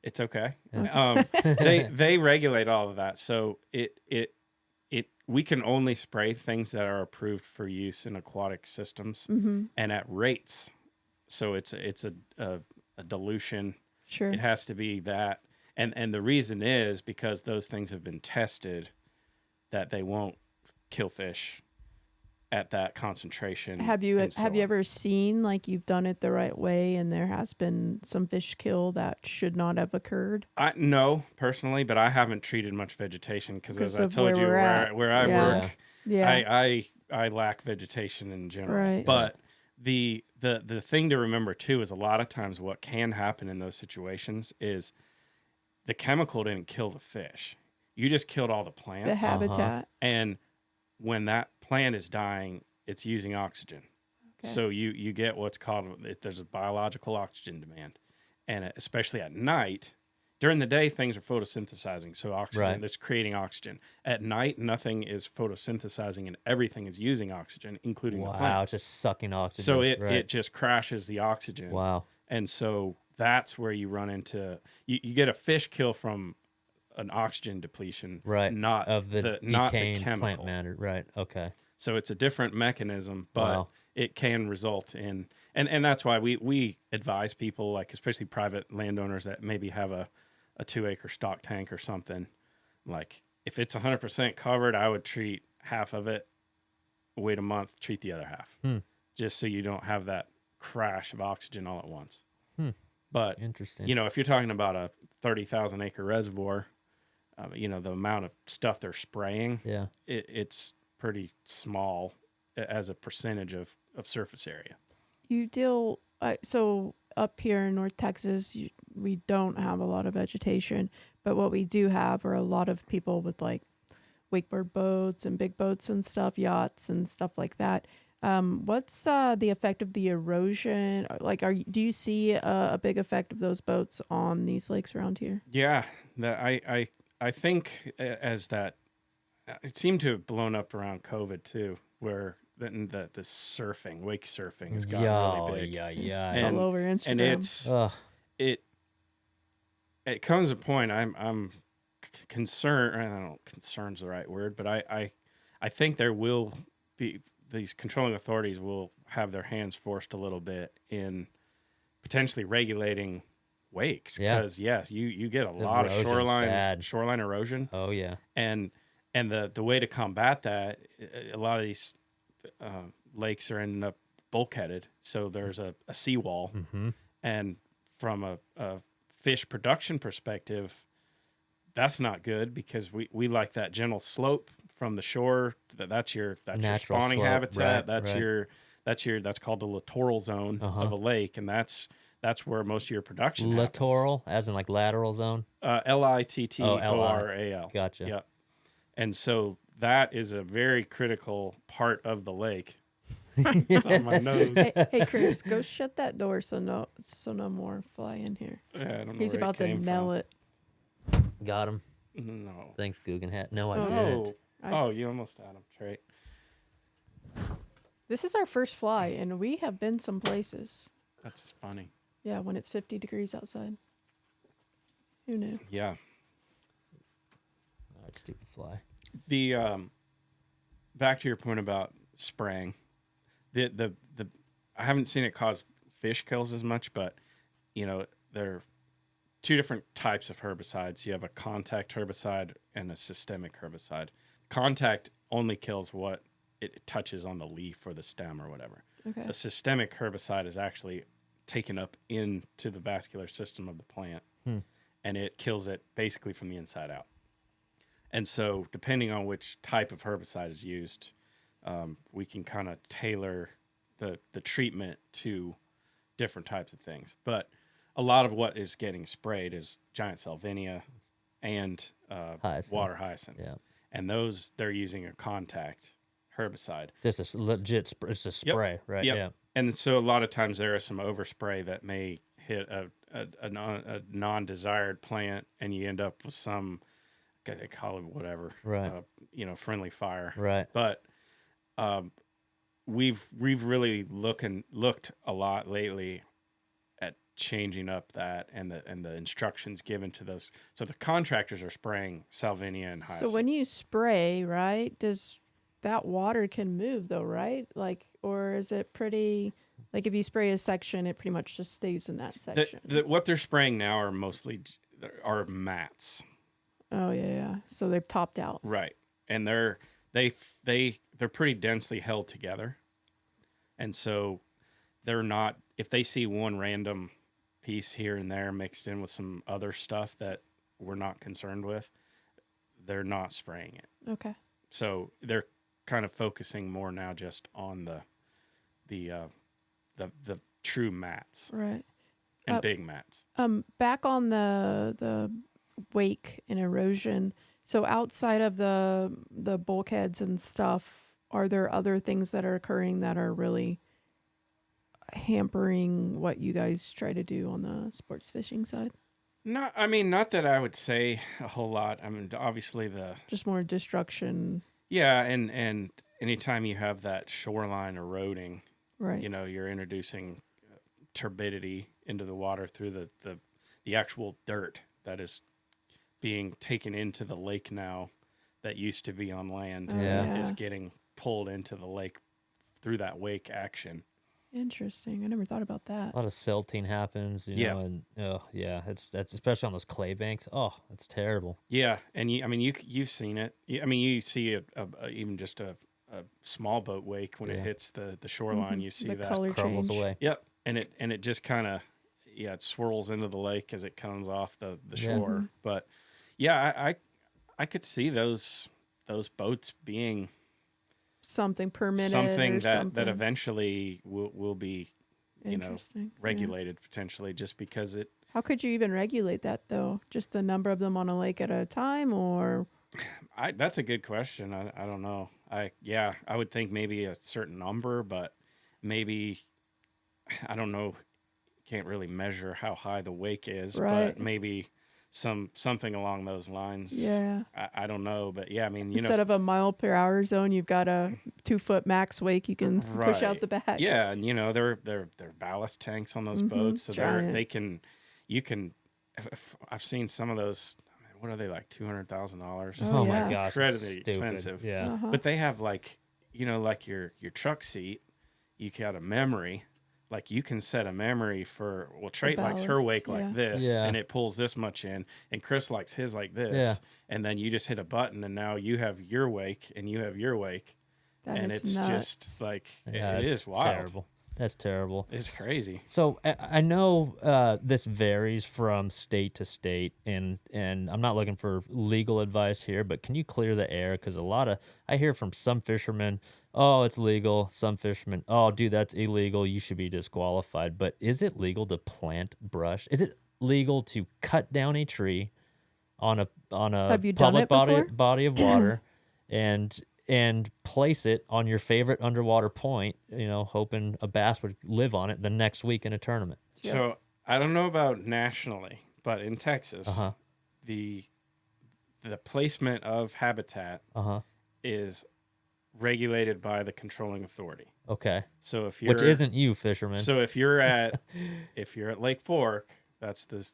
it's okay. They regulate all of that, so it we can only spray things that are approved for use in aquatic systems Mm-hmm. and at rates. So it's a dilution. Sure. It has to be that, and the reason is because those things have been tested that they won't kill fish at that concentration. Have you and so have you on. ever seen like you've done it the right way and there has been some fish kill that should not have occurred? No, personally, but I haven't treated much vegetation because, as Because I of told where you, we're at. where I Yeah. work, Yeah. I lack vegetation in general. Right. But the thing to remember too is a lot of times what can happen in those situations is the chemical didn't kill the fish. You just killed all the plants. The habitat. And when that plant is dying, it's using oxygen. Okay. So you get what's called, there's a biological oxygen demand. And especially at night, during the day, things are photosynthesizing. So oxygen, Right. that's creating oxygen. At night, nothing is photosynthesizing and everything is using oxygen, including the Wow, plants. just sucking oxygen. So it right. just crashes the oxygen. Wow. And so that's where you run into, you get a fish kill from an oxygen depletion, Right. not Of the not the decaying chemical. plant matter. Right. Okay. So it's a different mechanism, but Wow. it can result in, and that's why we advise people, like especially private landowners that maybe have a 2-acre stock tank or something. Like if it's 100% covered, I would treat half of it, wait a month, treat the other half, just so you don't have that crash of oxygen all at once. But Interesting. if you're talking about a 30,000 acre reservoir, the amount of stuff they're spraying, Yeah. it's pretty small as a percentage of surface area. You deal so up here in North Texas, we don't have a lot of vegetation, but what we do have are a lot of people with like wakeboard boats and big boats and stuff, yachts and stuff like that. What's the effect of the erosion? Like, do you see a big effect of those boats on these lakes around here? Yeah, I think as that it seemed to have blown up around COVID too, where the surfing, wake surfing, has gotten really big. Yeah. It's all over Instagram. And it's Ugh. it comes a point I'm concerned. I don't know, concern's the right word, but I think there will be these controlling authorities will have their hands forced a little bit in potentially regulating wakes Yeah. because yes, you get a The lot of erosion's bad. shoreline erosion, Oh yeah. and the way to combat that, a lot of these lakes are ending up bulkheaded, so there's a seawall, Mm-hmm. and from a fish production perspective, that's not good because we like that gentle slope from the shore. That's your Natural spawning slope, habitat. right, right. That's called the littoral zone Uh-huh. of a lake, and that's where most of your production happens. Littoral, as in like lateral zone. Oh, Li. Littoral. Gotcha. Yep. And so that is a very critical part of the lake. It's on my nose. Hey, Chris, go shut that door so no more fly in here. Yeah, I don't know He's where about to came nail from. it. Got him. No. Thanks, Guggenhead. No, I Oh. didn't. Oh, you almost had him. Trait. This is our first fly, and we have been some places. That's funny. Yeah, when it's 50 degrees outside. Who knew? Yeah. All right, stupid fly. The back to your point about spraying. The I haven't seen it cause fish kills as much, but there are two different types of herbicides. You have a contact herbicide and a systemic herbicide. Contact only kills what it touches on the leaf or the stem or whatever. Okay. A systemic herbicide is actually taken up into the vascular system of the plant, and it kills it basically from the inside out. And so, depending on which type of herbicide is used, we can kind of tailor the treatment to different types of things. But a lot of what is getting sprayed is giant salvinia and Hyacinth. water hyacinth. Yeah. And those, they're using a contact herbicide. This is legit. It's a spray, right? Yep. Yeah. And so a lot of times there is some overspray that may hit a non-desired plant, and you end up with some, they call it whatever, Right. Friendly fire. Right. But we've really looked a lot lately at changing up that and the instructions given to those. So the contractors are spraying salvinia and hyacinth. So when you spray, right, does that water can move though, right? Like, or is it pretty, like if you spray a section, it pretty much just stays in that section? What they're spraying now are mostly are mats. Oh, yeah. So they've topped out. Right. And they're pretty densely held together. And so they're not, if they see one random piece here and there mixed in with some other stuff that we're not concerned with, they're not spraying it. Okay. So they're kind of focusing more now just on the true mats Right. and big mats. Back on the wake and erosion. So outside of the bulkheads and stuff, are there other things that are occurring that are really hampering what you guys try to do on the sports fishing side? Not that I would say a whole lot. I mean, obviously Just more destruction. yeah, and anytime you have that shoreline eroding, Right. you're introducing turbidity into the water through the actual dirt that is being taken into the lake now that used to be on land is getting pulled into the lake through that wake action. Interesting. I never thought about that. A lot of silting happens, you know, and that's especially on those clay banks. Oh, it's terrible. Yeah, and you've seen it. You see even just a small boat wake when it hits the shoreline. You see The that color Crumbles change. away. Yep, and it just kind of it swirls into the lake as it comes off the shore. But yeah, I could see those boats being Something permitted. something or that something. eventually will be Interesting. regulated potentially, just because it. How could you even regulate that though? Just the number of them on a lake at a time, or That's a good question. I don't know. I would think maybe a certain number, but maybe I don't know. Can't really measure how high the wake is, Right. but maybe something along those lines. Yeah. I don't know, but yeah, I mean, instead of a mile per hour zone, you've got a 2 foot max wake you can push out Right. the back. Yeah, and they're ballast tanks on those boats, so giant. you can. I've seen some of those. what are they, like $200,000? Oh, Oh yeah. my gosh, it's Incredibly stupid. expensive. Yeah. Uh-huh. But they have like, like your truck seat, you got a memory. Like you can set a memory for, well, Trait likes her ballast, wake yeah. like this, Yeah. and it pulls this much in, and Chris likes his like this, Yeah. and then you just hit a button, and now you have your wake, and you have your wake, That and is it's nuts. just like Yeah, it it's is wild. terrible. That's terrible. It's crazy. So I know this varies from state to state, and I'm not looking for legal advice here, but can you clear the air? Because I hear from some fishermen, oh, it's legal. Some fishermen, oh, dude, that's illegal. You should be disqualified. But is it legal to plant brush? Is it legal to cut down a tree on a Have you done public it before? body of water and place it on your favorite underwater point, hoping a bass would live on it the next week in a tournament? Yep. So I don't know about nationally, but in Texas, Uh-huh. the placement of habitat Uh-huh. is regulated by the controlling authority. Okay. So if you're Which isn't you, fisherman. So if you're at Lake Fork, that's the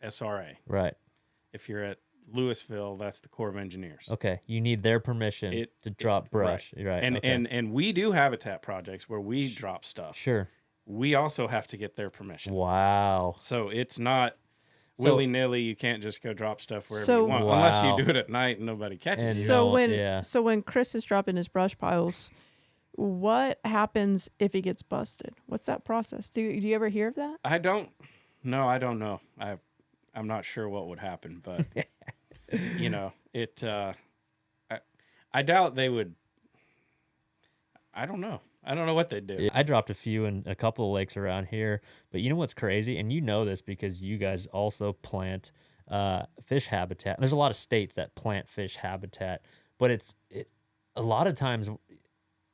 SRA. Right. If you're at Louisville, that's the Corps of Engineers. Okay. You need their permission to drop brush. Right. And okay. and we do habitat projects where we drop stuff. Sure. We also have to get their permission. Wow. So it's not So- willy-nilly. You can't just go drop stuff wherever So- you want, unless Wow. you do it at night and nobody catches And you. you So don't- when yeah. so when Chris is dropping his brush piles, what happens if he gets busted? What's that process? Do you ever hear of that? I don't know. I'm not sure what would happen, but it. I doubt they would. I don't know. I don't know what they'd do. Yeah, I dropped a few in a couple of lakes around here, but you know what's crazy? And you know this because you guys also plant fish habitat. There's a lot of states that plant fish habitat, but a lot of times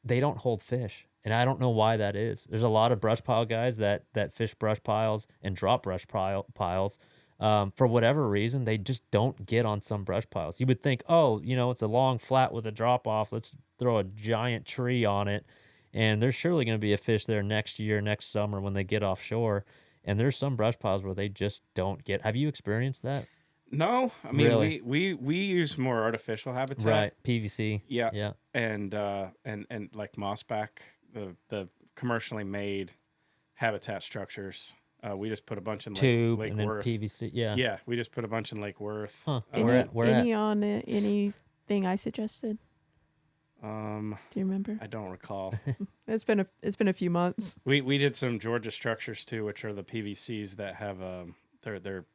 they don't hold fish. And I don't know why that is. There's a lot of brush pile guys that fish brush piles and drop brush piles. For whatever reason, they just don't get on some brush piles. You would think, oh, it's a long flat with a drop off. Let's throw a giant tree on it. And there's surely going to be a fish there next year, next summer when they get offshore. And there's some brush piles where they just don't get. Have you experienced that? No, I mean Really? we use more artificial habitat. Right. PVC. Yeah. Yeah. And like mossback, the commercially made habitat structures. We just put a bunch in Tube Lake and then Worth. PVC. Yeah. Yeah, we just put a bunch in Lake Worth. Huh. Any Where at? on anything I suggested? Um, Do you remember? I don't recall. It's been a few months. We did some Georgia structures too, which are the PVCs that have they're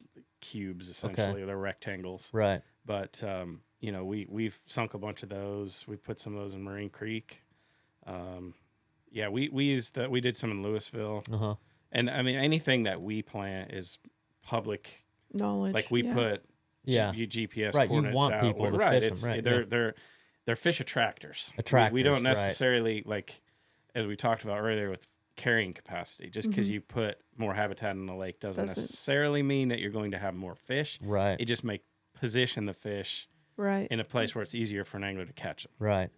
cubes essentially. They're rectangles. Right. But we've sunk a bunch of those. We put some of those in Marine Creek. We did some in Louisville. Uh-huh. And I mean anything that we plant is public. Knowledge. Like we yeah. put Yeah. GPS Right, you coordinates want out. people to right, fish 'em, right, they're fish attractors. We Attractors, don't right. necessarily like, as we talked about earlier with carrying capacity. Just because Mm-hmm. you put more habitat in the lake doesn't Doesn't- necessarily mean that you're going to have more fish. Right. It just may position the fish Right. in a place where it's easier for an angler to catch them, Right.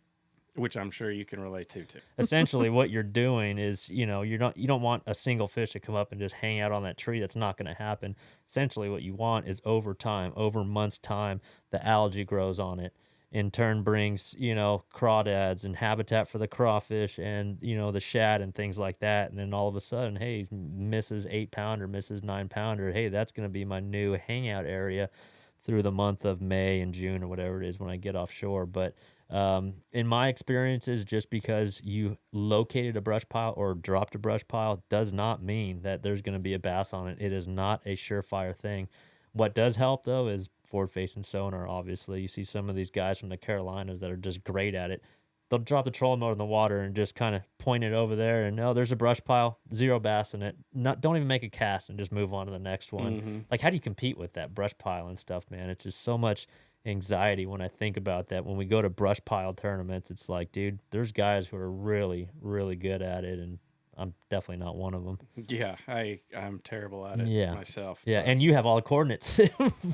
which I'm sure you can relate to too. Essentially what you're doing is, you don't want a single fish to come up and just hang out on that tree. That's not going to happen. Essentially what you want is over months time, the algae grows on it. In turn brings, crawdads and habitat for the crawfish and, the shad and things like that. And then all of a sudden, hey, Mrs. 8-pounder, Mrs. 9-pounder, hey, that's going to be my new hangout area through the month of May and June or whatever it is when I get offshore. But in my experiences, just because you located a brush pile or dropped a brush pile does not mean that there's going to be a bass on it. It is not a surefire thing. What does help, though, is forward-facing sonar, obviously. You see some of these guys from the Carolinas that are just great at it. They'll drop the trolling motor in the water and just kind of point it over there, and, there's a brush pile, 0 bass in it. Don't even make a cast and just move on to the next one. Mm-hmm. Like, how do you compete with that brush pile and stuff, man? It's just so much anxiety when I think about that. When we go to brush pile tournaments, it's like, dude, there's guys who are really, really good at it, and I'm definitely not one of them. Yeah, I'm terrible at it myself. Yeah, but and you have all the coordinates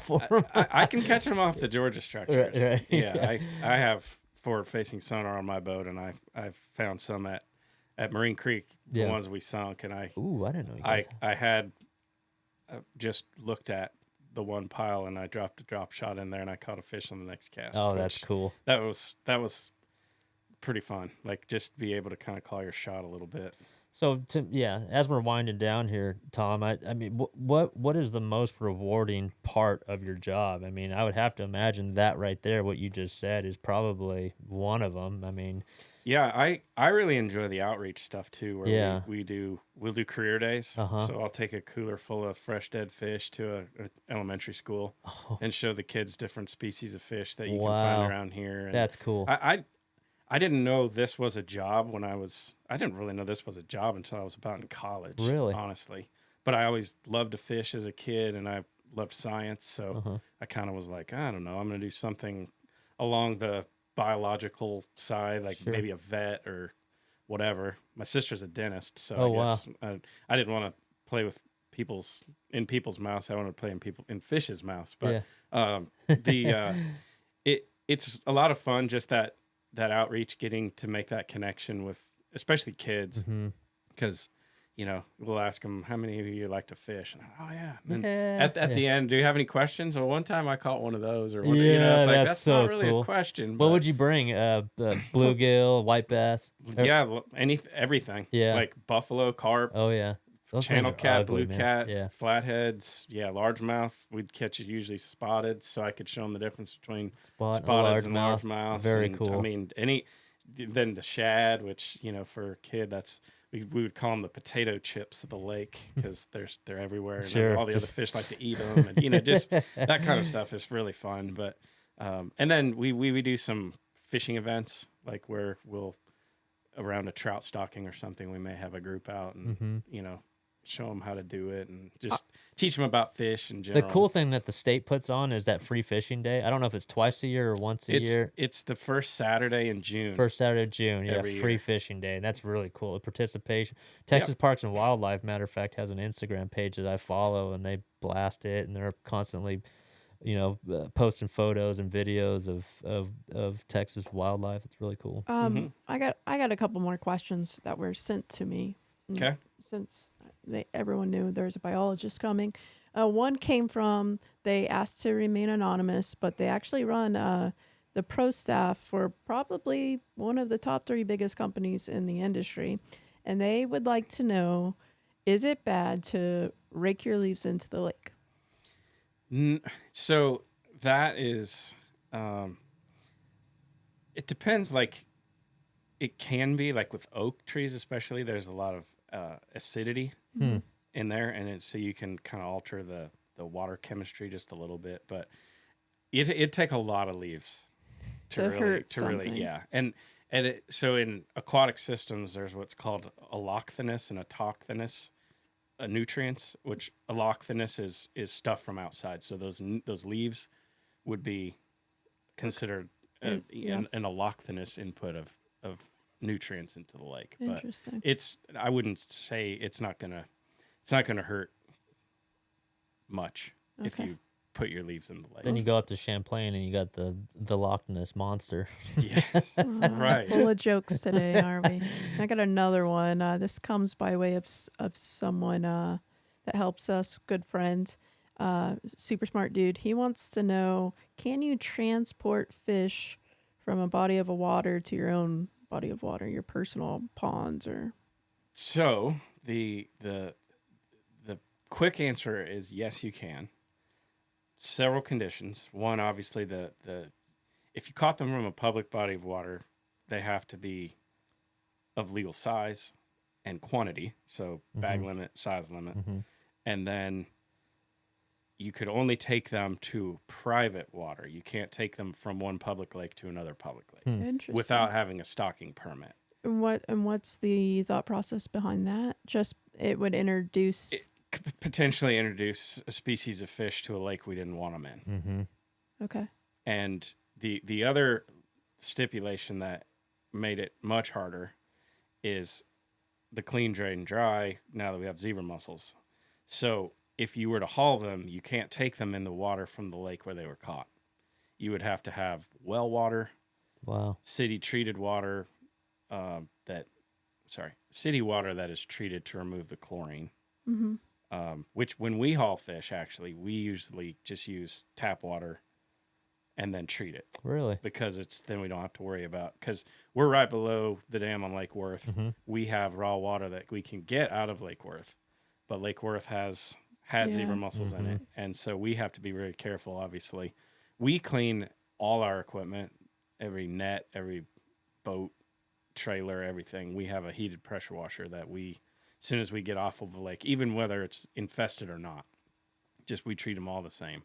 for 'em. I can catch them off the Georgia structures. Right, Yeah, I have forward-facing sonar on my boat, and I've found some at Marine Creek, the Yeah. ones we sunk, and Ooh, I didn't know you guys. I had just looked at the one pile, and I dropped a drop shot in there, and I caught a fish on the next cast. Oh, that's cool. That was pretty fun. Like, just be able to kind of call your shot a little bit. So as we're winding down here, Tom, I mean, what is the most rewarding part of your job? I mean, I would have to imagine that right there, what you just said, is probably one of them. I mean, Yeah, I really enjoy the outreach stuff too, where Yeah. we'll do career days. Uh-huh. So I'll take a cooler full of fresh dead fish to a elementary school and show the kids different species of fish that you can Wow. find around here. And that's cool. I didn't know this was a job I didn't really know this was a job until I was about in college. Really? Honestly. But I always loved to fish as a kid, and I loved science. So I kind of was like, I don't know, I'm going to do something along the biological side, like Sure. maybe a vet or whatever. My sister's a dentist, so Oh, I guess I didn't want to play with people's mouths. I wanted to play in fish's mouths. But it's a lot of fun, just that outreach, getting to make that connection with especially kids, because we'll ask them, how many of you like to fish? And oh yeah. And then at the end, do you have any questions? Well, one time I caught one of those, or what, it's like, that's so not really cool. a question. What would you bring? The bluegill, white bass? Yeah, everything. Yeah. Like buffalo, carp, Oh yeah. Those channel things are cat, ugly, blue man. cat, Yeah. flatheads, largemouth. We'd catch it usually spotted, so I could show them the difference between Spotted and largemouth. Very cool. I mean, then the shad, which for a kid, that's we would call them the potato chips of the lake, because they're everywhere, and Sure, all the other fish like to eat them, and just that kind of stuff is really fun. But and then we do some fishing events, like where we'll, around a trout stocking or something, we may have a group out and show them how to do it, and just teach them about fish in general. The cool thing that the state puts on is that free fishing day. I don't know if it's twice a year or once a year. It's the first Saturday in June. First Saturday of June, yeah, Every free year. fishing day. And that's really cool. The participation. Texas Parks and Wildlife, matter of fact, has an Instagram page that I follow, and they blast it, and they're constantly, posting photos and videos of Texas wildlife. It's really cool. I got a couple more questions that were sent to me. Okay. Since everyone knew there's a biologist coming. One came from, they asked to remain anonymous, but they actually run the pro staff for probably one of the top 3 biggest companies in the industry. And they would like to know, is it bad to rake your leaves into the lake? So that is, it depends. Like, it can be, like with oak trees especially, there's a lot of acidity in there, and so you can kind of alter the water chemistry just a little bit, but it'd take a lot of leaves to really and so in aquatic systems, there's what's called allochthonous and autochthonous nutrients, which allochthonous is stuff from outside, so those leaves would be considered an allochthonous input of nutrients into the lake. But I wouldn't say it's not gonna hurt much if you put your leaves in the lake. Then you go up to Champlain and you got the Loch Ness monster. Yeah. Right. Full of jokes today, are we? I got another one. This comes by way of someone that helps us, good friend, super smart dude. He wants to know, can you transport fish from a body of water to your own body of water, your personal ponds? Or so the quick answer is yes, you can. Several conditions. One, obviously, the if you caught them from a public body of water, they have to be of legal size and quantity, so bag limit, size limit, and then you could only take them to private water. You can't take them from one public lake to another public lake Interesting. without having a stocking permit. And what's the thought process behind that? Just it would introduce potentially introduce a species of fish to a lake we didn't want them in. Okay. And the other stipulation that made it much harder is the clean, drain, dry, now that we have zebra mussels. So if you were to haul them, you can't take them in the water from the lake where they were caught. You would have to have well water, city treated water, city water that is treated to remove the chlorine. which when we haul fish, actually, we usually just use tap water and then treat it Really? because then we don't have to worry about, because we're right below the dam on Lake Worth. We have raw water that we can get out of Lake Worth, but Lake Worth had zebra mussels in it, and so we have to be very careful. Obviously, we clean all our equipment, every net, every boat, trailer, everything. We have a heated pressure washer that as soon as we get off of the lake, even whether it's infested or not, just we treat them all the same.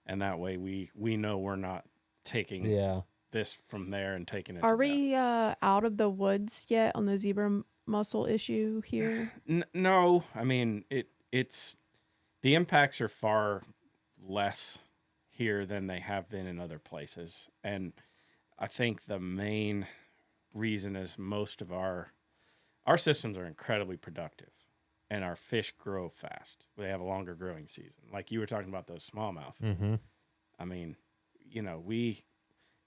And that way we know we're not taking this from there and taking it. Are to we out of the woods yet on the zebra mussel issue here? No, I mean it's the impacts are far less here than they have been in other places, and I think the main reason is most of our systems are incredibly productive, and our fish grow fast. They have a longer growing season. Like you were talking about those smallmouth. I mean,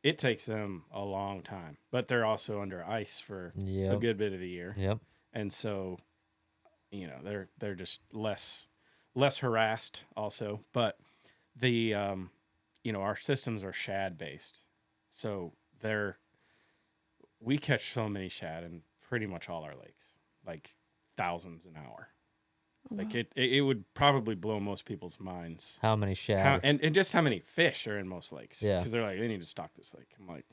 it takes them a long time, but they're also under ice for a good bit of the year. And so, they're just less harassed also. But the our systems are shad based, so we catch so many shad in pretty much all our lakes, like thousands an hour. Like it would probably blow most people's minds. How many shad? And just how many fish are in most lakes. Yeah. Because they're like, they need to stock this lake. I'm like,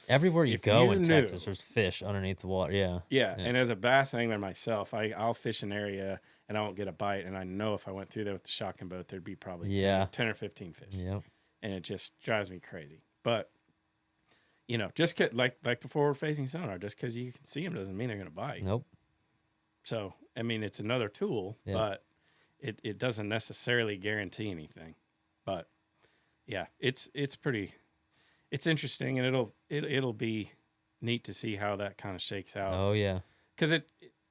Everywhere you if go you in knew- Texas, there's fish underneath the water. Yeah. yeah. And as a bass angler myself, I'll fish an area and I won't get a bite. And I know if I went through there with the shotgun boat, there'd be probably 10 or 15 fish. Yep. And it just drives me crazy. But, just like the forward-facing sonar, just because you can see them doesn't mean they're going to bite. Nope. So, I mean, it's another tool, but it doesn't necessarily guarantee anything. But yeah, it's interesting, and it'll be neat to see how that kind of shakes out. Oh yeah. Because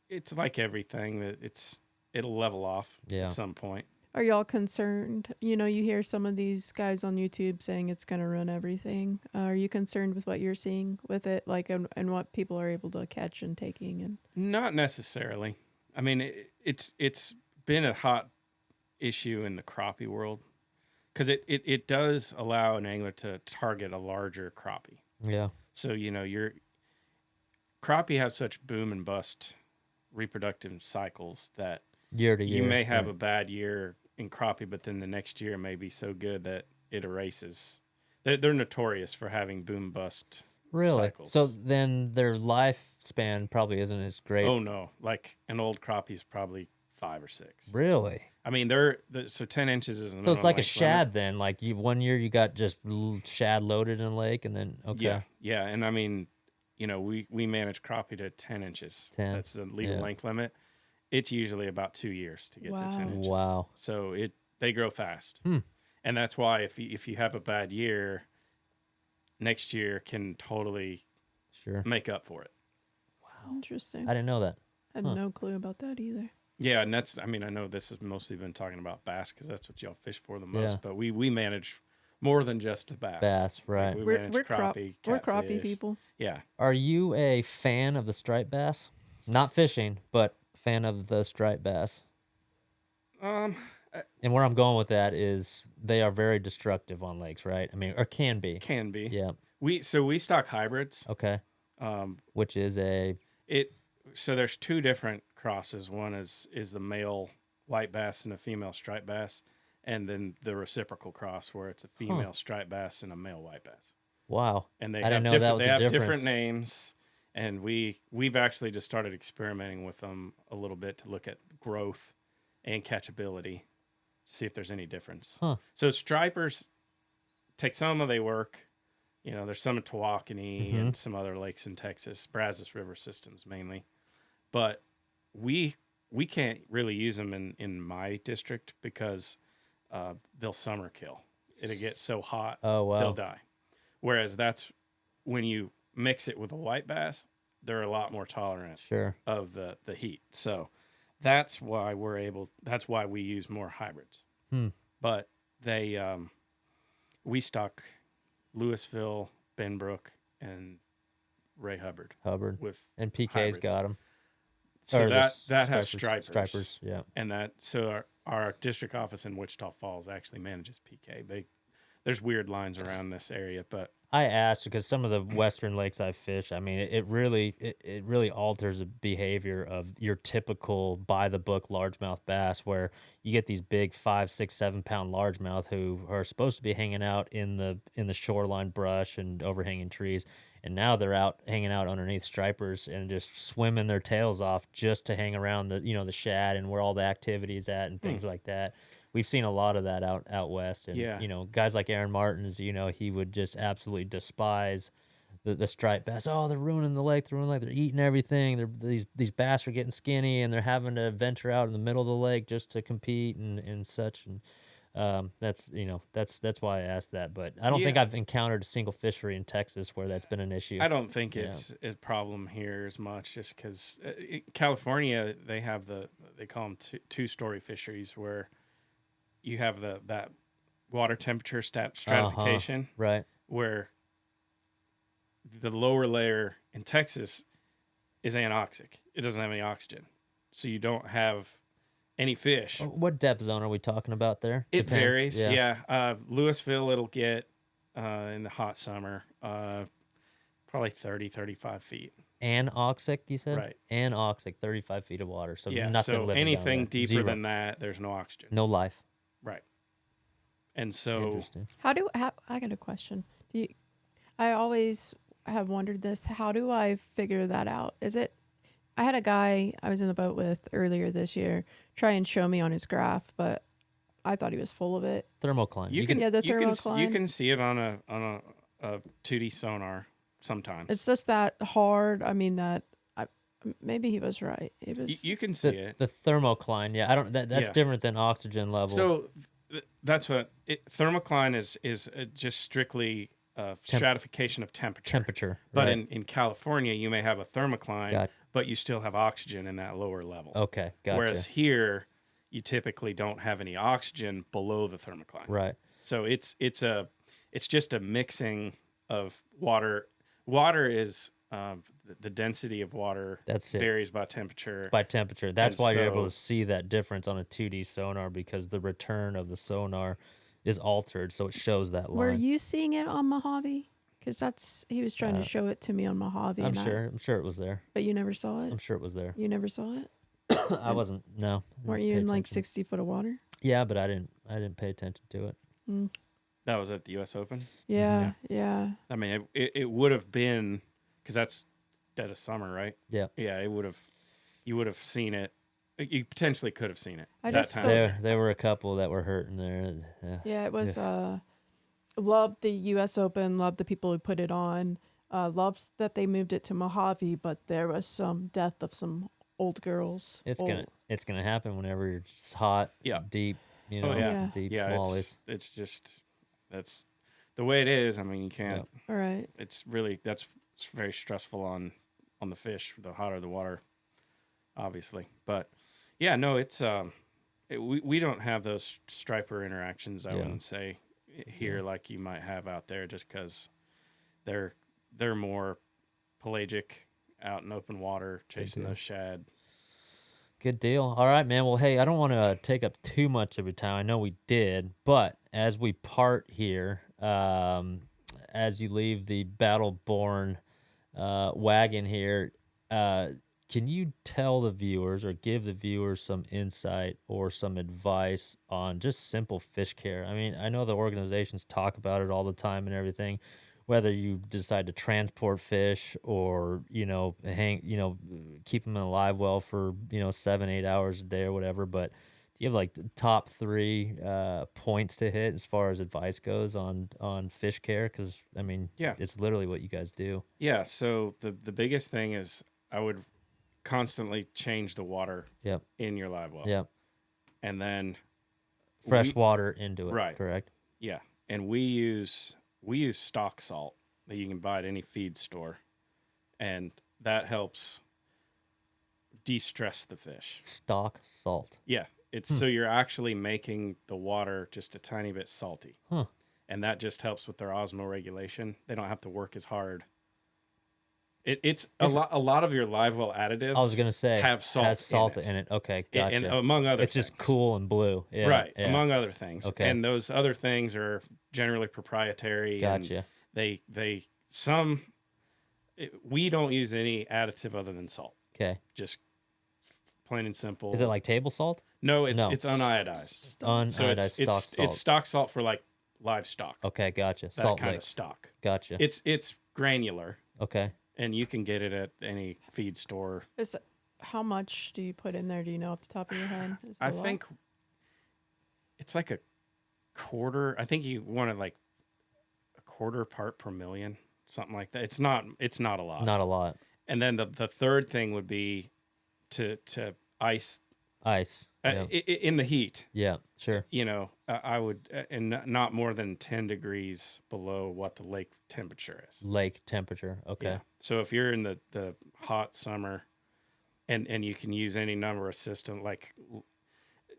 it's like everything that it'll level off at some point. Are y'all concerned? You hear some of these guys on YouTube saying it's going to ruin everything. Are you concerned with what you're seeing with it, like, and what people are able to catch and taking? And Not necessarily. I mean, it's been a hot issue in the crappie world because it does allow an angler to target a larger crappie. Yeah. So your crappie have such boom and bust reproductive cycles that Year to year. you may have a bad year in crappie, but then the next year may be so good that it erases. They're notorious for having boom bust cycles. So then their lifespan probably isn't as great. Oh no, like an old crappie is probably 5 or 6. Really? I mean, so 10 inches is So it's like a shad then. Like 1 year you got just shad loaded in a lake, and then Yeah, and I mean, we manage crappie to 10 inches. 10. That's the legal length limit. It's usually about 2 years to get to 10 inches. Wow. So they grow fast. And that's why if you have a bad year, next year can totally make up for it. Wow. Interesting. I didn't know that. I had no clue about that either. Yeah, and I know this has mostly been talking about bass because that's what y'all fish for the most, but we manage more than just the bass. Bass, right. We manage crappie, we're crappie catfish. people. Yeah. Are you a fan of the striped bass? Not fishing, but fan of the striped bass. And where I'm going with that is they are very destructive on lakes, right? I mean, or can be. Can be. Yeah. We stock hybrids. Okay. Which is So there's 2 different crosses. One is the male white bass and a female striped bass, and then the reciprocal cross where it's a female striped bass and a male white bass. Wow. And they I didn't know have that was they a have difference. different names, and we've actually just started experimenting with them a little bit to look at growth and catchability to see if there's any difference. So stripers take some of they work. There's some in Tawakoni and some other lakes in Texas, Brazos River systems mainly. But we can't really use them in my district because they'll summer kill. It'll get so hot, they'll die. Whereas that's when you mix it with a white bass, they're a lot more tolerant of the heat. So that's why we use more hybrids. But we stock Louisville, Benbrook, and Ray Hubbard. And PK's hybrids. got them. So that has stripers. Yeah. And our district office in Wichita Falls actually manages PK. There's weird lines around this area, but I asked because some of the western lakes I fish, I mean, it really alters the behavior of your typical by the book largemouth bass, where you get these big 5, 6, 7 pound largemouth who are supposed to be hanging out in the shoreline brush and overhanging trees, and now they're out hanging out underneath stripers and just swimming their tails off just to hang around the shad and where all the activity is at and things like that. We've seen a lot of that out west, and yeah. guys like Aaron Martins, he would just absolutely despise the striped bass. Oh, they're ruining the lake. They're ruining the lake. They're eating everything. These bass are getting skinny, and they're having to venture out in the middle of the lake just to compete and such. And that's why I asked that. But I don't think Yeah. I've encountered a single fishery in Texas where that's been an issue. I don't think Yeah. it's a problem here as much, just because California, they have they call them two-story fisheries, where you have that water temperature stratification, Right. where the lower layer in Texas is anoxic. It doesn't have any oxygen, so you don't have any fish. What depth zone are we talking about there? It Depends. varies. Yeah. Louisville, it'll get in the hot summer, probably 30, 35 feet. Anoxic, you said? Right. Anoxic, 35 feet of water. So Yeah. nothing So living down anything there. deeper Zero. than that, there's no oxygen. No life. Right. And so Interesting. I got a question. I always have wondered this. How do I figure that out? I had a guy I was in the boat with earlier this year try and show me on his graph, but I thought he was full of it. Thermocline. you can Yeah, the you can thermocline. see it on a 2D sonar sometimes. It's just that hard. I mean, maybe he was right. It was. You can see it. The thermocline. Yeah, I don't. That's Yeah. different than oxygen level. So that's what thermocline is just strictly stratification of temperature. But right. in California, you may have a thermocline, but you still have oxygen in that lower level. Okay, gotcha. Whereas here, you typically don't have any oxygen below the thermocline. Right. So it's just a mixing of water. Water is the density of water. That's it. Varies by temperature. By temperature. That's why you're able to so- see that difference on a 2D sonar, because the return of the sonar is altered, so it shows that line. Were you seeing it on Mojave? Because he was trying to show it to me on Mojave. I'm sure it was there. But you never saw it? I'm sure it was there. You never saw it? I wasn't. No. I Weren't didn't you pay in like attention. 60 foot of water? Yeah, but I didn't pay attention to it. That was at the U.S. Open. Yeah. I mean, it would have been, because that's dead of summer, right? Yeah. Yeah, you would have seen it. You potentially could have seen it I that just time. don't- There were a couple that were hurting there. Yeah. Yeah, it was. Loved the U.S. Open. Loved the people who put it on. Loved that they moved it to Mojave, but there was some death of some old girls. It's gonna happen whenever it's hot, Yeah. deep, yeah. deep Yeah, smallies. it's just that's the way it is. I mean, you can't. All right. It's very stressful on the fish. The hotter the water, obviously. But yeah, no, it's we don't have those striper interactions. I wouldn't say here like you might have out there, just because they're more pelagic, out in open water, chasing those shad. Good deal. All right, man. Well, hey, I don't want to take up too much of your time. I know we did, but as we part here, as you leave the battle-born wagon here, can you tell the viewers or give the viewers some insight or some advice on just simple fish care? I mean, I know the organizations talk about it all the time and everything, whether you decide to transport fish or, keep them in a live well for, 7-8 hours a day or whatever. But do you have like the top 3 points to hit as far as advice goes on fish care? Because, I mean, it's literally what you guys do. Yeah. So the biggest thing is I would constantly change the water in your live well. Yep. And then Fresh water into it. Right. Correct. Yeah. And we use stock salt that you can buy at any feed store. And that helps de-stress the fish. Stock salt. Yeah. It's so you're actually making the water just a tiny bit salty. Huh. And that just helps with their osmoregulation. They don't have to work as hard It's a lot. A lot of your live well additives I was gonna say have salt, has salt in it. Okay, And gotcha. among other It's things. just cool and blue. Yeah, Right, yeah. among other things. Okay. And those other things are generally proprietary. Gotcha. And we don't use any additive other than salt. Okay. Just plain and simple. Is it like table salt? No, No. it's uniodized. Uniodized So it's stock salt. it's stock salt for like livestock. Okay, gotcha. That Salt kind licks. of stock. Gotcha. It's granular, Okay. and you can get it at any feed store. How much do you put in there? Do you know off the top of your head? Is it I a lot? think it's like a quarter. I think you wanted like a quarter part per million, something like that. It's not a lot. Not a lot. And then the third thing would be to ice Ice. Yeah. in the heat. Yeah, sure. You know, I would, and not more than 10 degrees below what the lake temperature is. Lake temperature. Okay. Yeah. So if you're in the hot summer, and you can use any number of system, like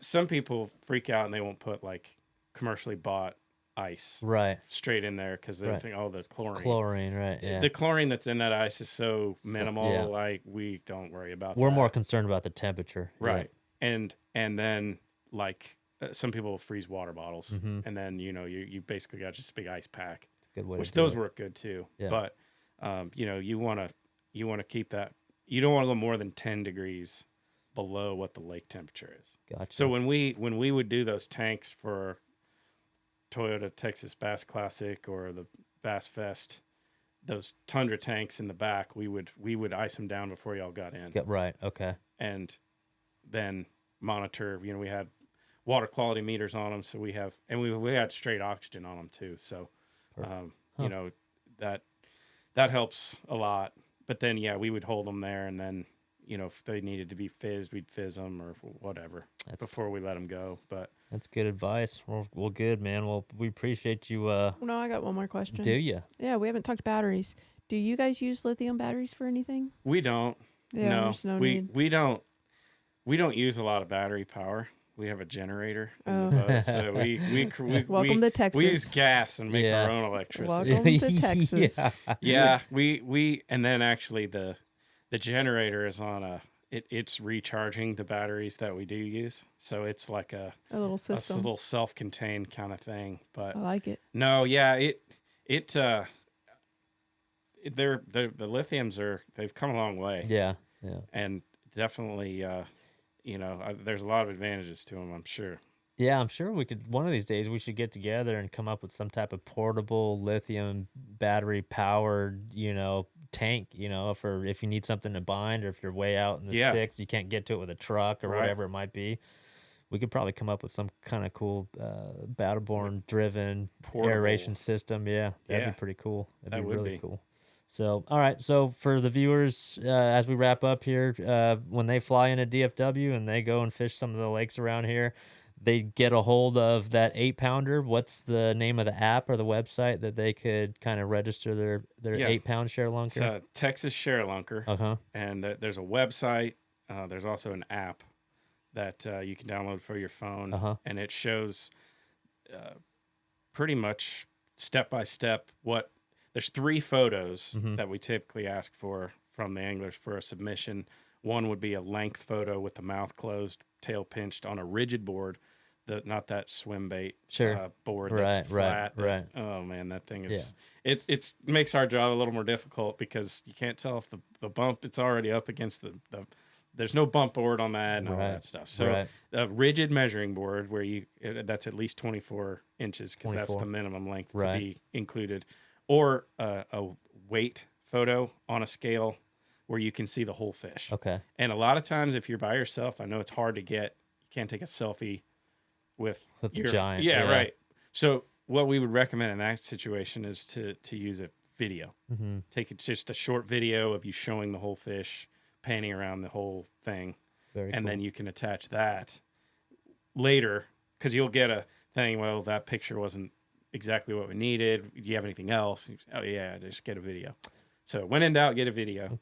some people freak out and they won't put like commercially bought ice Right. straight in there because they Right. think, oh, the chlorine. Chlorine, right. Yeah. The chlorine that's in that ice is so minimal, yeah. like we don't worry about We're that. more concerned about the temperature. Yeah. Right. And then like some people will freeze water bottles, Mhm. and then you basically got just a big ice pack, Good way which to do those it. work good too. Yeah. But you want to keep that. You don't want to go more than 10 degrees below what the lake temperature is. Gotcha. So when we would do those tanks for Toyota Texas Bass Classic or the Bass Fest, those Tundra tanks in the back, we would ice them down before y'all got in. Right. Okay. And then monitor. We had water quality meters on them, so we had straight oxygen on them too. So, that helps a lot. But then we would hold them there, and then if they needed to be fizzed, we'd fizz them or whatever before we let them go. But that's good advice. Well, good, man. Well, we appreciate you. No, I got one more question. Do you? Yeah, we haven't talked batteries. Do you guys use lithium batteries for anything? we don't. Yeah, No, there's no we need. we don't. We don't use a lot of battery power. We have a generator in Oh. the boat, so we Welcome to Texas. We use gas and make Yeah. our own electricity. Welcome to Texas. Yeah, we and then actually the generator is on it's recharging the batteries that we do use, so it's like a little system. little self-contained kind of thing. But I like it. no, yeah, the lithiums they've come a long way. Yeah. Yeah. And definitely there's a lot of advantages to them, I'm sure. Yeah, I'm sure we could. One of these days, we should get together and come up with some type of portable lithium battery powered, tank. For if you need something to bind, or if you're way out in the Yeah. sticks, you can't get to it with a truck or Right. whatever it might be. We could probably come up with some kind of cool battle-borne driven Portable. aeration system. Yeah, that'd Yeah. be pretty cool. That'd That be would really be. cool. So, all right. So for the viewers, as we wrap up here, when they fly into DFW and they go and fish some of the lakes around here, they get a hold of that 8-pounder. What's the name of the app or the website that they could kind of register their Yeah. 8-pound share It's lunker? Texas Share Lunker, Uh-huh. and there's a website. There's also an app that you can download for your phone, Uh-huh. and it shows pretty much step by step what. There's 3 photos Mhm. that we typically ask for from the anglers for a submission. One would be a length photo with the mouth closed, tail pinched on a rigid board, not that swim bait Sure. board Right, that's flat. right. Oh man, that thing is it makes our job a little more difficult because you can't tell if the bump it's already up against the there's no bump board on that and all Right, that stuff. So right. a rigid measuring board where that's at least 24 inches because that's 24. the minimum length Right. to be included, or a weight photo on a scale where you can see the whole fish. Okay. And a lot of times, if you're by yourself, I know it's hard to get. You can't take a selfie with With the your giant, Yeah, yeah. right. So what we would recommend in that situation is to use a video. Mm-hmm. Take just a short video of you showing the whole fish, panning around the whole thing, Very and cool. then you can attach that later because you'll get a thing. Well, that picture wasn't exactly what we needed. Do you have anything else? Oh yeah, just get a video. So when in doubt, get a video.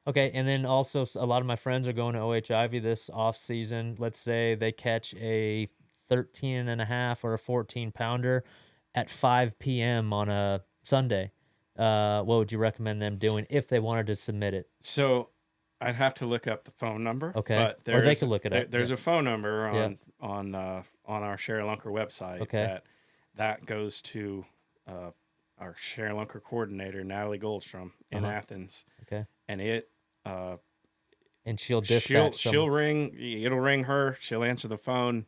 Okay, and then also a lot of my friends are going to OH Ivy this off season. Let's say they catch a 13.5 or a 14-pounder at 5 p.m. on a Sunday. what would you recommend them doing if they wanted to submit it? So I'd have to look up the phone number. Okay. But Or they there's could look it up. there's Yeah. a phone number Yeah. on our ShareLunker website Okay. that goes to our ShareLunker coordinator Natalie Goldstrom in Athens, Okay. and it And she'll dispatch she'll ring. It'll ring her. She'll answer the phone,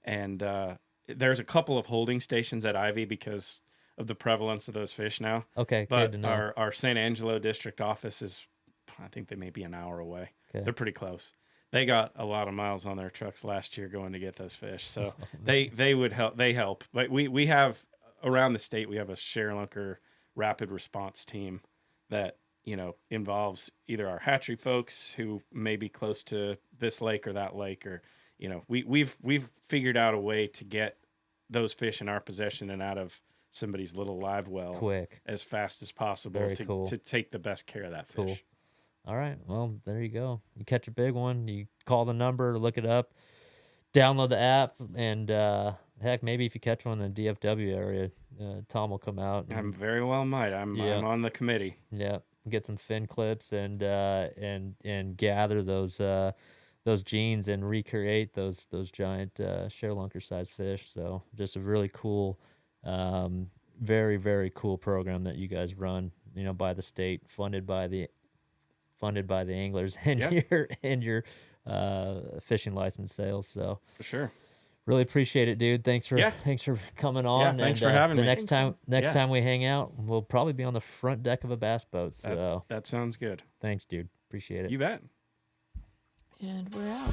and there's a couple of holding stations at Ivy because of the prevalence of those fish now. Okay, good But to know. our San Angelo district office is, I think they may be an hour away. Okay. They're pretty close. They got a lot of miles on their trucks last year going to get those fish, so Oh, they would help. They help. But we have around the state, we have a ShareLunker rapid response team that involves either our hatchery folks who may be close to this lake or that lake, or we've figured out a way to get those fish in our possession and out of somebody's little live well Quick. as fast as possible Very cool. to take the best care of that fish. Cool. All right. Well, there you go. You catch a big one, you call the number, look it up, download the app, and heck, maybe if you catch one in the DFW area, Tom will come out. I'm very well might. I'm on the committee. Yeah, get some fin clips and gather those genes and recreate those giant ShareLunker sized fish. So just a really cool, very very cool program that you guys run. By the state, funded by the anglers and your fishing license sales. So For sure. really appreciate it, dude. Thanks for coming on. Yeah, thanks and, for having the me. next Thanks, time we hang out, we'll probably be on the front deck of a bass boat. So That sounds good. thanks, dude. Appreciate it. You bet. And we're out.